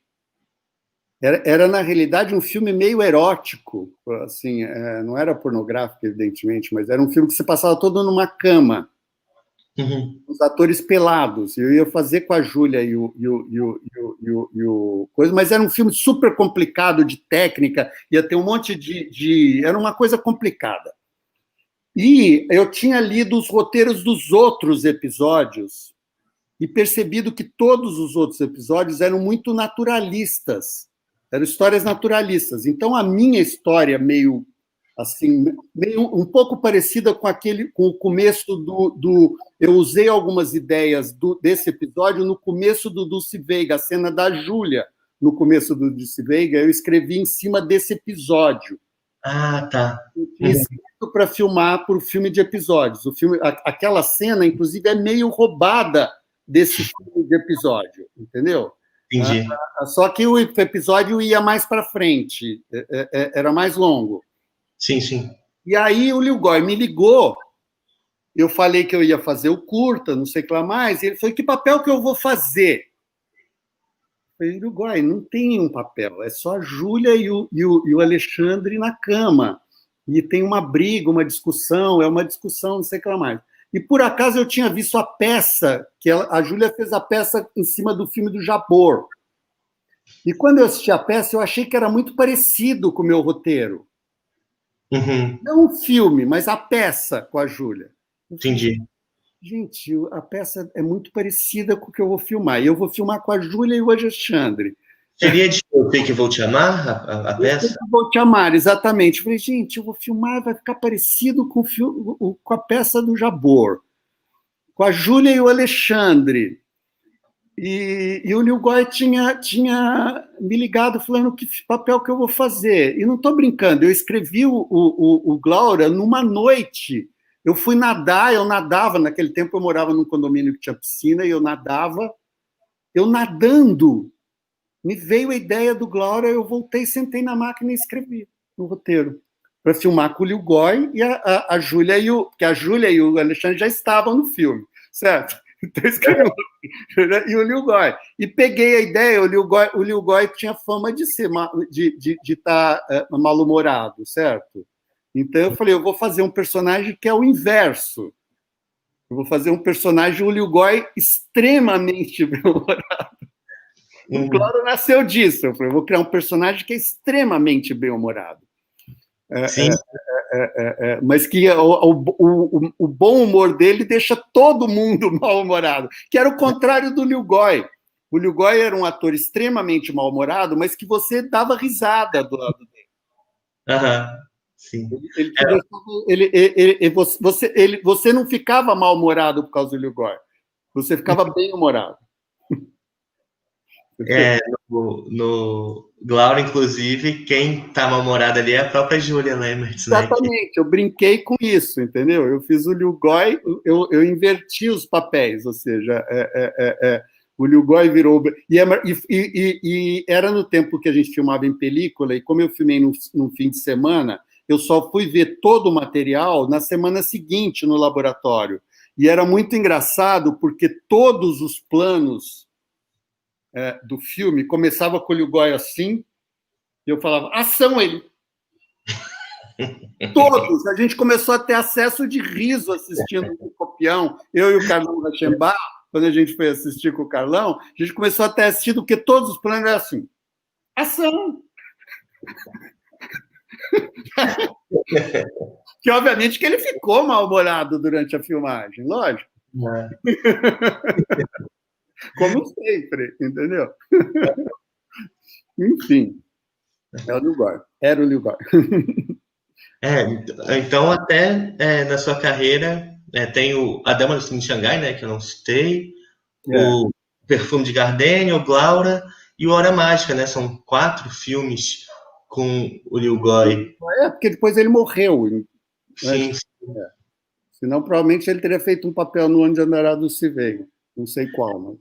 Era, na realidade, um filme meio erótico, assim, não era pornográfico, evidentemente, mas era um filme que se passava todo numa cama, os atores pelados. Eu ia fazer com a Júlia e o coisa, mas era um filme super complicado de técnica, ia ter um monte era uma coisa complicada. E eu tinha lido os roteiros dos outros episódios e percebido que todos os outros episódios eram muito naturalistas. Eram histórias naturalistas. Então, a minha história, meio um pouco parecida com o começo do. Eu usei algumas ideias desse episódio no começo do Dulce Veiga, a cena da Júlia, no começo do Dulce Veiga, eu escrevi em cima desse episódio. Ah, tá. Eu tinha escrito para filmar por filme de episódios. Aquela cena, inclusive, é meio roubada desse filme de episódio, entendeu? Entendi. Só que o episódio ia mais para frente, era mais longo. Sim, sim. E aí o Lilgoy me ligou, eu falei que eu ia fazer o curta, não sei o que lá mais, e ele falou, que papel que eu vou fazer? Eu falei, Lilgoy, não tem um papel, é só a Júlia e o Alexandre na cama, e tem uma briga, uma discussão, não sei o que lá mais. E, por acaso, eu tinha visto a peça, que a Júlia fez a peça em cima do filme do Jabor. E, quando eu assisti a peça, eu achei que era muito parecido com o meu roteiro. Não o filme, mas a peça com a Júlia. Entendi. Gente, a peça é muito parecida com o que eu vou filmar. E eu vou filmar com a Júlia e o Alexandre. Seria de Eu Sei Que Vou Te Amar, a peça? Eu Vou Te Amar, exatamente. Eu falei, gente, eu vou filmar, vai ficar parecido com a peça do Jabor, com a Júlia e o Alexandre. E o Lilgoy tinha me ligado falando que papel que eu vou fazer. E não estou brincando, eu escrevi o Glaura numa noite. Eu fui nadar, eu nadava, naquele tempo eu morava num condomínio que tinha piscina, e eu nadava. Eu nadando, me veio a ideia do Glaura, eu voltei, sentei na máquina e escrevi no roteiro, para filmar com o Lilgoy e a Júlia porque a Júlia e o Alexandre já estavam no filme, certo? Então eu escrevi e o Lilgoy. E peguei a ideia, o Lilgoy tinha fama de estar mal-humorado, certo? Então eu falei, eu vou fazer um personagem que é o inverso. Eu vou fazer um personagem, o Lilgoy, extremamente bem-humorado. O Claro nasceu disso. Eu falei, eu vou criar um personagem que é extremamente bem-humorado. Sim. Mas que o bom humor dele deixa todo mundo mal-humorado, que era o contrário do Lilgoy. O Lilgoy era um ator extremamente mal-humorado, mas que você dava risada do lado dele. Sim. Você não ficava mal-humorado por causa do Lilgoy, você ficava bem-humorado. No Glaura, inclusive, quem tá mal-humorado ali é a própria Julia Lemert, né? Exatamente, eu brinquei com isso, entendeu? Eu fiz o Lilgoy, eu inverti os papéis, ou seja, o Lilgoy virou... E era no tempo que a gente filmava em película, e como eu filmei num fim de semana, eu só fui ver todo o material na semana seguinte no laboratório. E era muito engraçado, porque todos os planos do filme começava com o Lilgoy assim, e eu falava, ação ele! Todos, a gente começou a ter acesso de riso assistindo o Copião, eu e o Carlão Rachembar, quando a gente foi assistir com o Carlão, a gente começou a ter assistido, porque todos os planos eram assim, ação! Que obviamente que ele ficou mal-humorado durante a filmagem, lógico. Como sempre, entendeu? Enfim, era o Lilgoy. Então, até na sua carreira, tem A Dama do Cine de Xangai, né, que eu não citei, o Perfume de Gardenia, o Glaura e o Hora Mágica, né? São 4 filmes com o Lilgoy. Porque depois ele morreu. Sim. Senão, provavelmente, ele teria feito um papel no Onde Andará Dulce Veiga. Não sei qual, mas...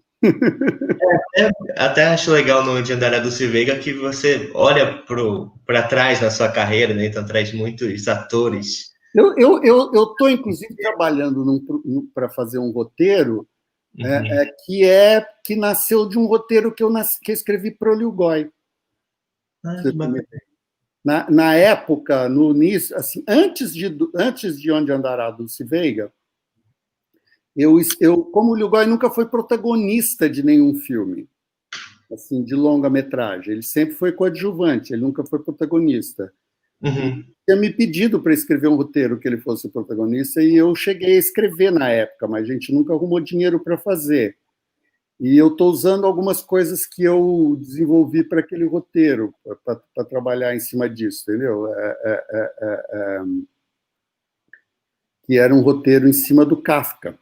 Até acho legal no Onde Andará Dulce Veiga que você olha para trás na sua carreira, né? Então traz muitos atores. Eu estou, inclusive, trabalhando para fazer um roteiro que nasceu de um roteiro que eu escrevi para o Lilgoy. Na época, no início, assim, antes de Onde Andará Dulce Veiga, como o Lilgoy nunca foi protagonista de nenhum filme, assim, de longa-metragem, ele sempre foi coadjuvante, ele nunca foi protagonista. Ele tinha me pedido para escrever um roteiro que ele fosse protagonista, e eu cheguei a escrever na época, mas a gente nunca arrumou dinheiro para fazer. E eu estou usando algumas coisas que eu desenvolvi para aquele roteiro, para trabalhar em cima disso, entendeu? Que era um roteiro em cima do Kafka.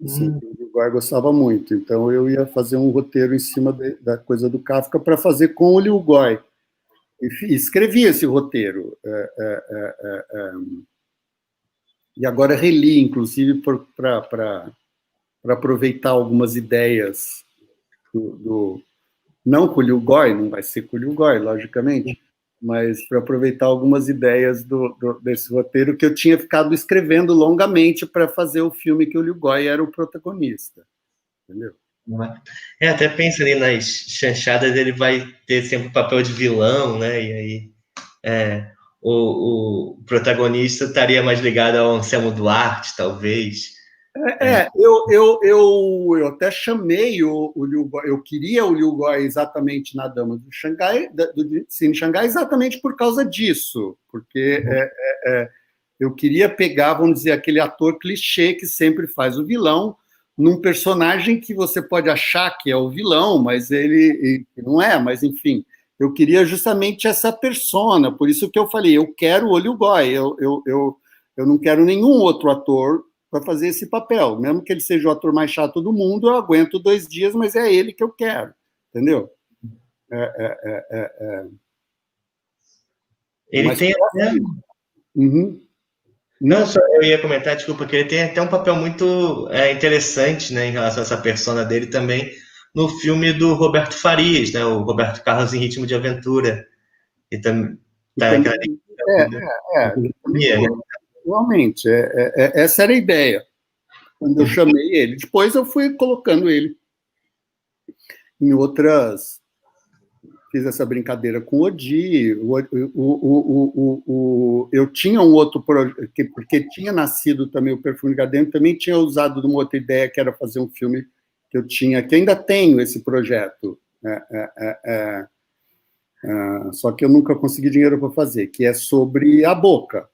Assim, o Lilgoy gostava muito, então eu ia fazer um roteiro em cima da coisa do Kafka para fazer com o Lilgoy. E escrevi esse roteiro. E agora reli, inclusive, para aproveitar algumas ideias não com o Lilgoy, não vai ser com o Lilgoy, logicamente, mas para aproveitar algumas ideias desse roteiro que eu tinha ficado escrevendo longamente para fazer o filme que o Lilgoy era o protagonista. Entendeu? Até pensa ali nas chanchadas, ele vai ter sempre o papel de vilão, né? E aí o protagonista estaria mais ligado ao Anselmo Duarte, talvez. Eu até chamei o Lilgoy, eu queria o Lilgoy exatamente na Dama do Xangai, do Cine Xangai, exatamente por causa disso, porque eu queria pegar, vamos dizer, aquele ator clichê que sempre faz o vilão, num personagem que você pode achar que é o vilão, mas ele não é, mas enfim, eu queria justamente essa persona, por isso que eu falei, eu quero o Lilgoy, eu não quero nenhum outro ator para fazer esse papel. Mesmo que ele seja o ator mais chato do mundo, eu aguento 2 dias, mas é ele que eu quero. Entendeu? Ele mas tem até... Não, só eu ia comentar, desculpa, que ele tem até um papel muito interessante, né, em relação a essa persona dele também, no filme do Roberto Farias, né, o Roberto Carlos em Ritmo de Aventura. E também realmente, essa era a ideia. Quando eu chamei ele, depois eu fui colocando ele em outras. Fiz essa brincadeira com o Odi. Eu tinha um outro projeto, porque tinha nascido também o Perfume de Gardenia, também tinha usado de uma outra ideia, que era fazer um filme que eu tinha, que ainda tenho esse projeto, Só que eu nunca consegui dinheiro para fazer, que é sobre a boca.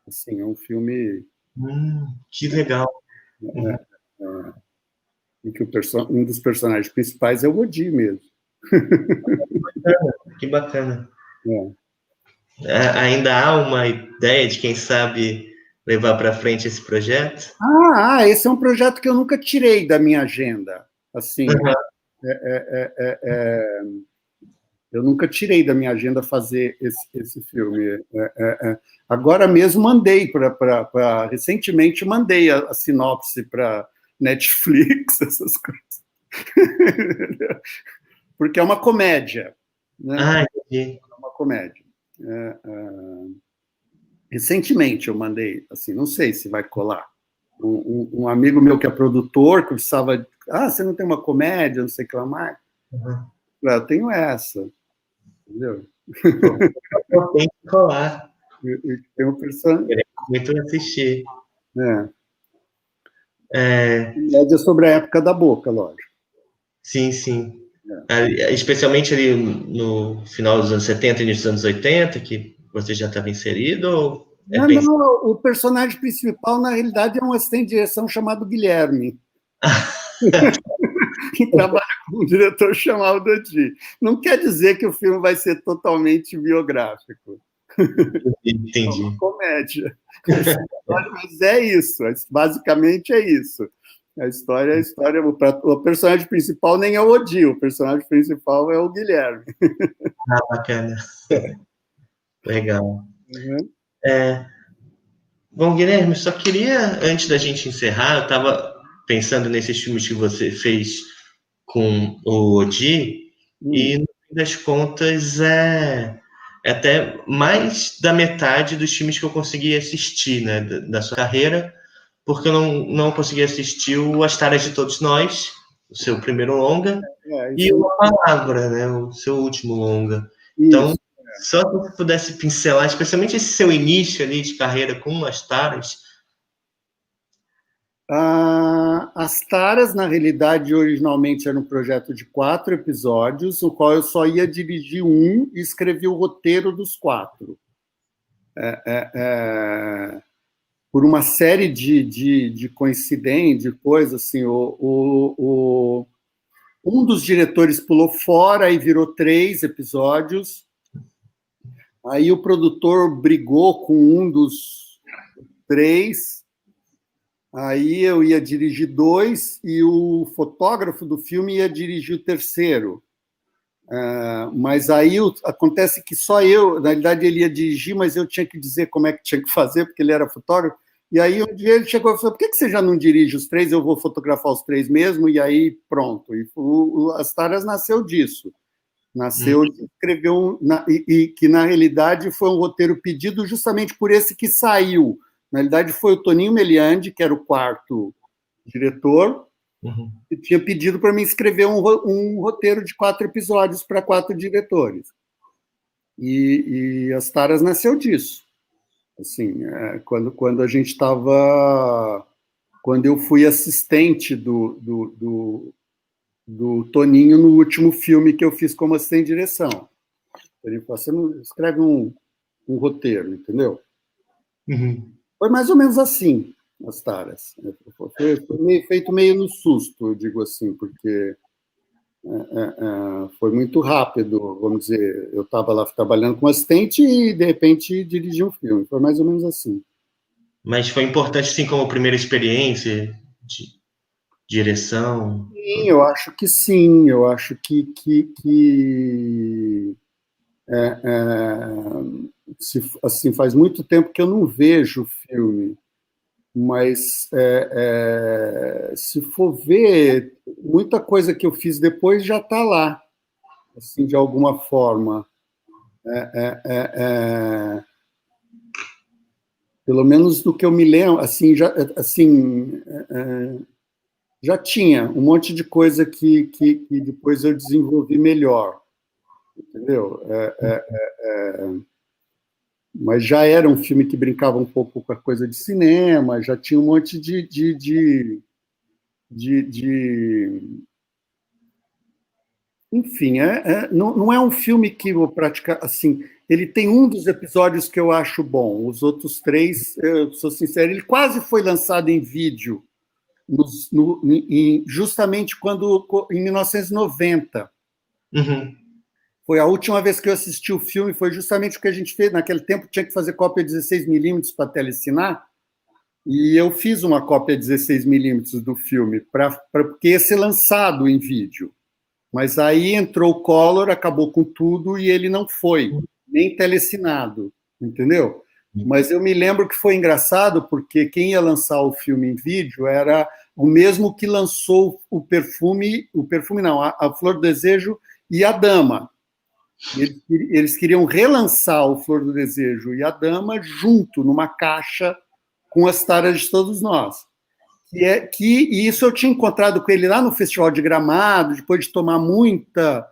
Assim, é um filme... Que legal. Em que um dos personagens principais é o Odi mesmo. Que bacana. É. Ainda há uma ideia de quem sabe levar para frente esse projeto? Esse é um projeto que eu nunca tirei da minha agenda. Assim, eu nunca tirei da minha agenda fazer esse filme. Agora mesmo mandei recentemente mandei a sinopse para Netflix, essas coisas. Porque é uma comédia, né? Entendi. É uma comédia. Recentemente eu mandei, assim, não sei se vai colar. Um amigo meu que é produtor, que precisava... você não tem uma comédia, não sei o que lá mais? Eu tenho essa, entendeu? Tem que colar. Tem um personagem... Muito assistir. Comédia sobre a época da boca, lógico. Sim, sim. Especialmente ali no final dos anos 70 e início dos anos 80, que você já estava inserido? Ou não, o personagem principal, na realidade, é um assistente de direção chamado Guilherme. Que trabalha com um diretor chamado Odi. Não quer dizer que o filme vai ser totalmente biográfico. Entendi. É uma comédia. Mas é isso, basicamente é isso. A história, o personagem principal nem é o Odi, o personagem principal é o Guilherme. Bacana. Legal. Bom, Guilherme, só queria, antes da gente encerrar, eu estava pensando nesses filmes que você fez com o Odi, e no fim das contas é até mais da metade dos filmes que eu consegui assistir, né, da sua carreira, porque eu não consegui assistir o As Taras de Todos Nós, o seu primeiro longa, e Uma Palavra, né, o seu último longa. Então, só que você pudesse pincelar, especialmente esse seu início ali de carreira com As Taras. As Taras, na realidade, originalmente era um projeto de 4 episódios, o qual eu só ia dirigir um e escrevi o roteiro dos 4. Por uma série de coincidências, de coisas, assim, um dos diretores pulou fora e virou 3 episódios. Aí o produtor brigou com um dos 3. Aí eu ia dirigir 2 e o fotógrafo do filme ia dirigir o terceiro. Mas aí acontece que só eu, na realidade ele ia dirigir, mas eu tinha que dizer como é que tinha que fazer, porque ele era fotógrafo. E aí um dia ele chegou e falou, por que você já não dirige os 3? Eu vou fotografar os 3 mesmo, e aí pronto. E As Taras nasceu disso. Nasceu de escrever e que, na realidade, foi um roteiro pedido justamente por esse que saiu. Na realidade, foi o Toninho Meliandi, que era o 4º diretor, que tinha pedido para mim escrever um roteiro de 4 episódios para 4 diretores. E As Taras nasceu disso. Assim, quando a gente estava... Quando eu fui assistente do Toninho no último filme que eu fiz como assistente de direção. Ele falou, você não escreve um roteiro, entendeu? Foi mais ou menos assim, As Taras. Foi feito meio no susto, eu digo assim, porque foi muito rápido, vamos dizer, eu estava lá trabalhando como assistente e, de repente, dirigi um filme. Foi mais ou menos assim. Mas foi importante, assim, como primeira experiência de direção? Sim, eu acho que sim. Eu acho que assim, faz muito tempo que eu não vejo filme, mas se for ver, muita coisa que eu fiz depois já está lá, assim, de alguma forma. Pelo menos do que eu me lembro, assim, já tinha um monte de coisa que depois eu desenvolvi melhor, entendeu? Mas já era um filme que brincava um pouco com a coisa de cinema, já tinha um monte Enfim, não é um filme que eu praticar assim. Ele tem um dos episódios que eu acho bom. Os outros três, eu sou sincero, ele quase foi lançado em vídeo, justamente em 1990. Uhum. Foi a última vez que eu assisti o filme, foi justamente o que a gente fez. Naquele tempo tinha que fazer cópia 16mm para telecinar, e eu fiz uma cópia 16mm do filme, porque ia ser lançado em vídeo. Mas aí entrou o Collor, acabou com tudo e ele não foi, nem telecinado, entendeu? Mas eu me lembro que foi engraçado porque quem ia lançar o filme em vídeo era o mesmo que lançou o perfume não, a Flor do Desejo e a Dama. Eles queriam relançar o Flor do Desejo e a Dama junto, numa caixa com as taras de todos nós. E isso eu tinha encontrado com ele lá no Festival de Gramado, depois de tomar muita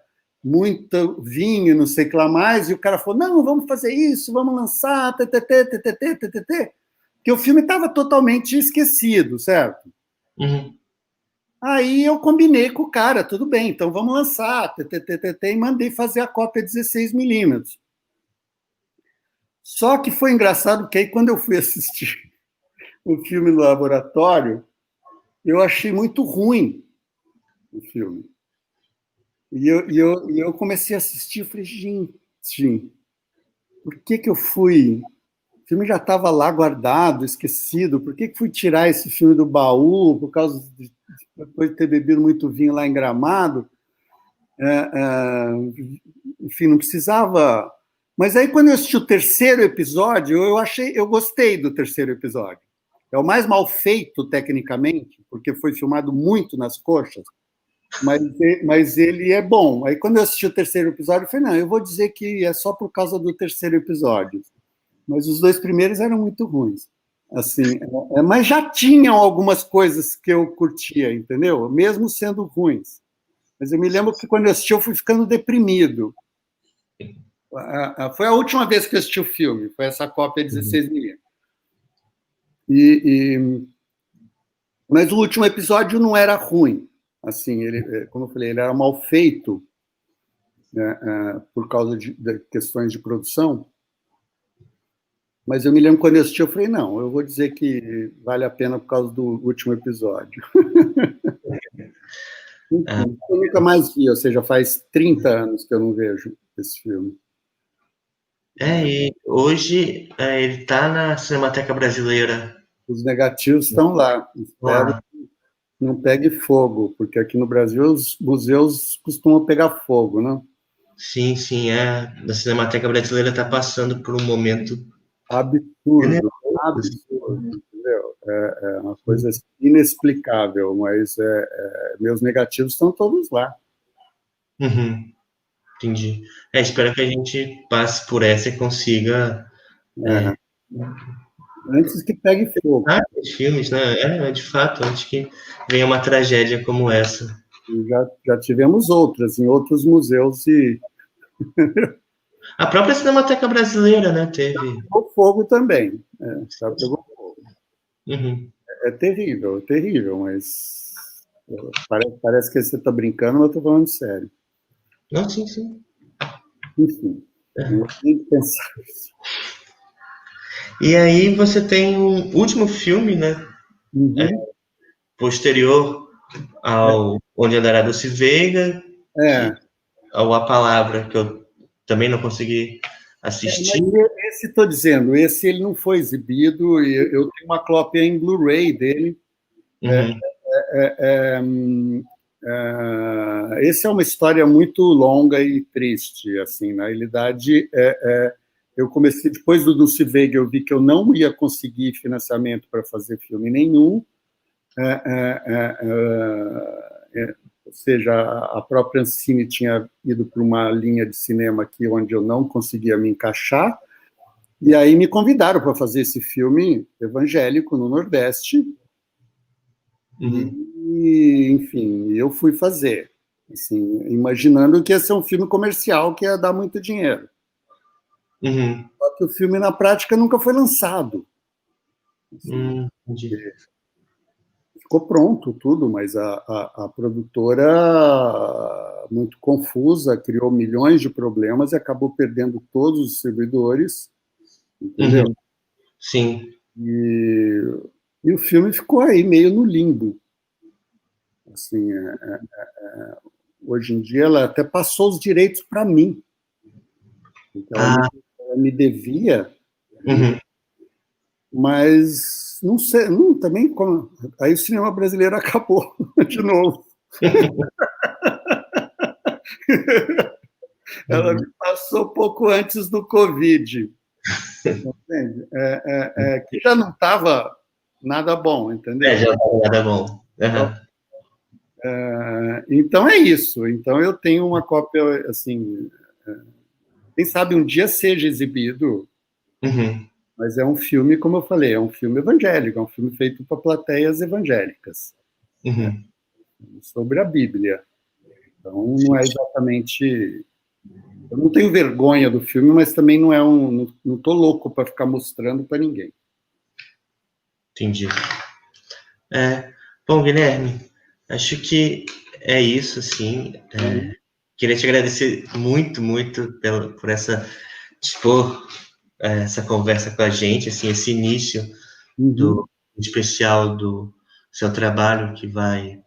vinho, não sei o que lá mais, e o cara falou, não, vamos fazer isso, vamos lançar, porque o filme estava totalmente esquecido, certo? Uhum. Aí eu combinei com o cara, tudo bem, então vamos lançar, e mandei fazer a cópia 16mm. Só que foi engraçado, porque aí quando eu fui assistir o filme no laboratório, eu achei muito ruim o filme. E eu comecei a assistir, eu falei, gente, por que eu fui? O filme já estava lá guardado, esquecido, por que fui tirar esse filme do baú, por causa depois de ter bebido muito vinho lá em Gramado? Enfim, não precisava. Mas aí, quando eu assisti o terceiro episódio, eu gostei do terceiro episódio. É o mais mal feito, tecnicamente, porque foi filmado muito nas coxas, mas ele é bom. Aí, quando eu assisti o terceiro episódio, eu falei, não, eu vou dizer que é só por causa do terceiro episódio. Mas os dois primeiros eram muito ruins. Assim, mas já tinham algumas coisas que eu curtia, entendeu? Mesmo sendo ruins. Mas eu me lembro que quando eu assisti, eu fui ficando deprimido. Foi a última vez que eu assisti o filme, foi essa cópia 16mm. Mas o último episódio não era ruim. Assim, ele, como eu falei, ele era mal feito, né, por causa de questões de produção. Mas eu me lembro quando eu assisti, eu falei, não, eu vou dizer que vale a pena por causa do último episódio. Enfim, eu nunca mais vi, ou seja, faz 30 anos que eu não vejo esse filme. E hoje ele está na Cinemateca Brasileira. Os negativos estão lá. Espero que não pegue fogo, porque aqui no Brasil os museus costumam pegar fogo, né? Sim, sim, a Cinemateca Brasileira está passando por um momento Absurdo, entendeu? É uma coisa inexplicável, mas meus negativos estão todos lá. Uhum, entendi. Espero que a gente passe por essa e consiga Antes que pegue fogo. os filmes, né? De fato, antes que venha uma tragédia como essa. Já tivemos outras em outros museus e a própria Cinemateca Brasileira, né, teve. Pegou fogo também. Já pegou fogo. Uhum. É terrível, mas parece que você está brincando, mas eu estou falando sério. Não, sim, sim. Enfim, eu tenho que pensar isso. E aí você tem um último filme, né? Posterior ao Onde Andará Dulce Veiga, ao A Palavra, que eu também não consegui assistir. Esse, estou dizendo, esse ele não foi exibido, e eu tenho uma cópia em Blu-ray dele. Esse é uma história muito longa e triste, assim, na realidade, eu comecei, depois do Dulce Veiga, eu vi que eu não ia conseguir financiamento para fazer filme nenhum, ou seja, a própria Ancine tinha ido para uma linha de cinema aqui onde eu não conseguia me encaixar, e aí me convidaram para fazer esse filme evangélico no Nordeste, e, enfim, eu fui fazer, assim, imaginando que ia ser um filme comercial que ia dar muito dinheiro. Só que o filme, na prática, nunca foi lançado. Assim, ficou pronto tudo, mas a produtora, muito confusa, criou milhões de problemas e acabou perdendo todos os servidores, entendeu? Sim. E o filme ficou aí meio no limbo. Assim, hoje em dia ela até passou os direitos para mim. Então, ela me devia, mas não sei, também aí o cinema brasileiro acabou de novo. Ela me passou pouco antes do Covid, entende? Que já não estava nada bom, entendeu? Já não estava nada bom. Então é isso. Então eu tenho uma cópia, assim, quem sabe um dia seja exibido, mas é um filme, como eu falei, é um filme evangélico, é um filme feito para plateias evangélicas, né? Sobre a Bíblia. Então não é exatamente... Eu não tenho vergonha do filme, mas também não estou louco para ficar mostrando para ninguém. Entendi. Bom, Guilherme, acho que é isso, assim. Queria te agradecer muito, muito por dispor essa conversa com a gente, assim, esse início do especial do seu trabalho que vai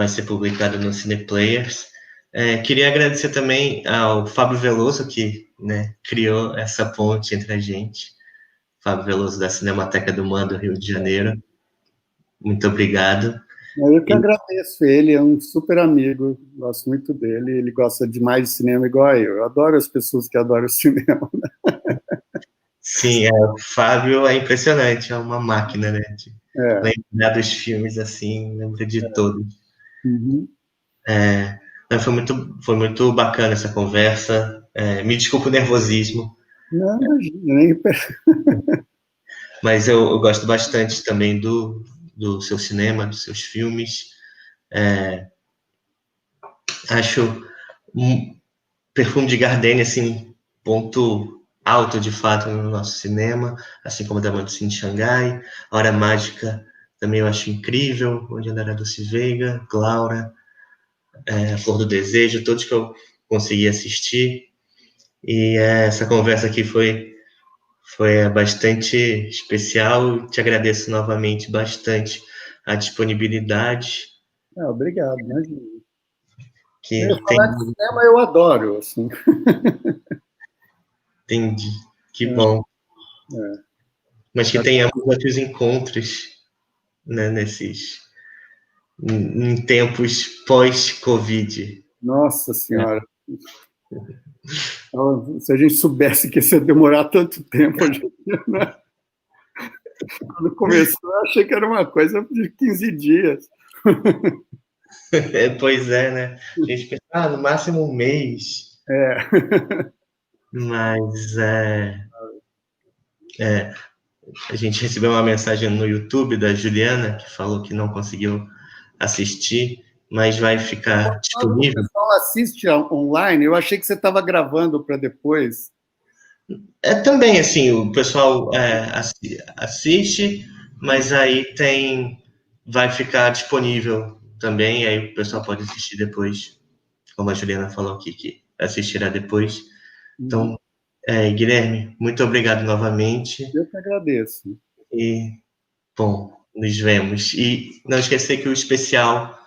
ser publicado no Cineplayers. Queria agradecer também ao Fábio Veloso, que, né, criou essa ponte entre a gente. Fábio Veloso, da Cinemateca do Man, do Rio de Janeiro. Muito obrigado. Eu que agradeço ele, é um super amigo, gosto muito dele, ele gosta demais de cinema igual eu adoro as pessoas que adoram cinema. Sim, o Fábio é impressionante, é uma máquina, né, de lembrar dos filmes, assim, lembra de todos. Foi muito bacana essa conversa, me desculpa o nervosismo. Não, imagina, nem... Mas eu gosto bastante também do seu cinema, dos seus filmes. Acho Perfume de Gardenia, assim, ponto alto, de fato, no nosso cinema, assim como Diamante de Xangai. A Hora Mágica também eu acho incrível, Onde Andará Dulce Veiga, Glaura, A Flor do Desejo, todos que eu consegui assistir. E essa conversa aqui foi bastante especial. Te agradeço novamente bastante a disponibilidade. Obrigado, imagina. Que falar de cinema eu adoro, assim. Entendi, que bom. Mas que tenhamos outros encontros, né, em tempos pós-Covid. Nossa Senhora. Se a gente soubesse que isso ia demorar tanto tempo, a gente, né? Quando começou, eu achei que era uma coisa de 15 dias. Pois é, né? A gente pensa, no máximo um mês. Mas a gente recebeu uma mensagem no YouTube da Juliana, que falou que não conseguiu assistir, mas vai ficar disponível. O pessoal assiste online? Eu achei que você estava gravando para depois. Também, assim, o pessoal assiste, mas aí vai ficar disponível também, aí o pessoal pode assistir depois, como a Juliana falou aqui, que assistirá depois. Então, Guilherme, muito obrigado novamente. Eu que agradeço. E, bom, nos vemos. E não esquecer que o especial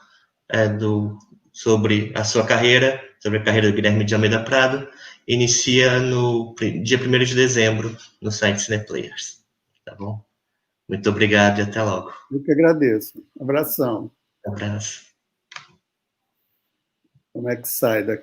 sobre a sua carreira, sobre a carreira do Guilherme de Almeida Prado, inicia no dia 1º de dezembro, no site Cineplayers. Tá bom? Muito obrigado e até logo. Eu que agradeço. Abração. Um abraço. Como é que sai daqui?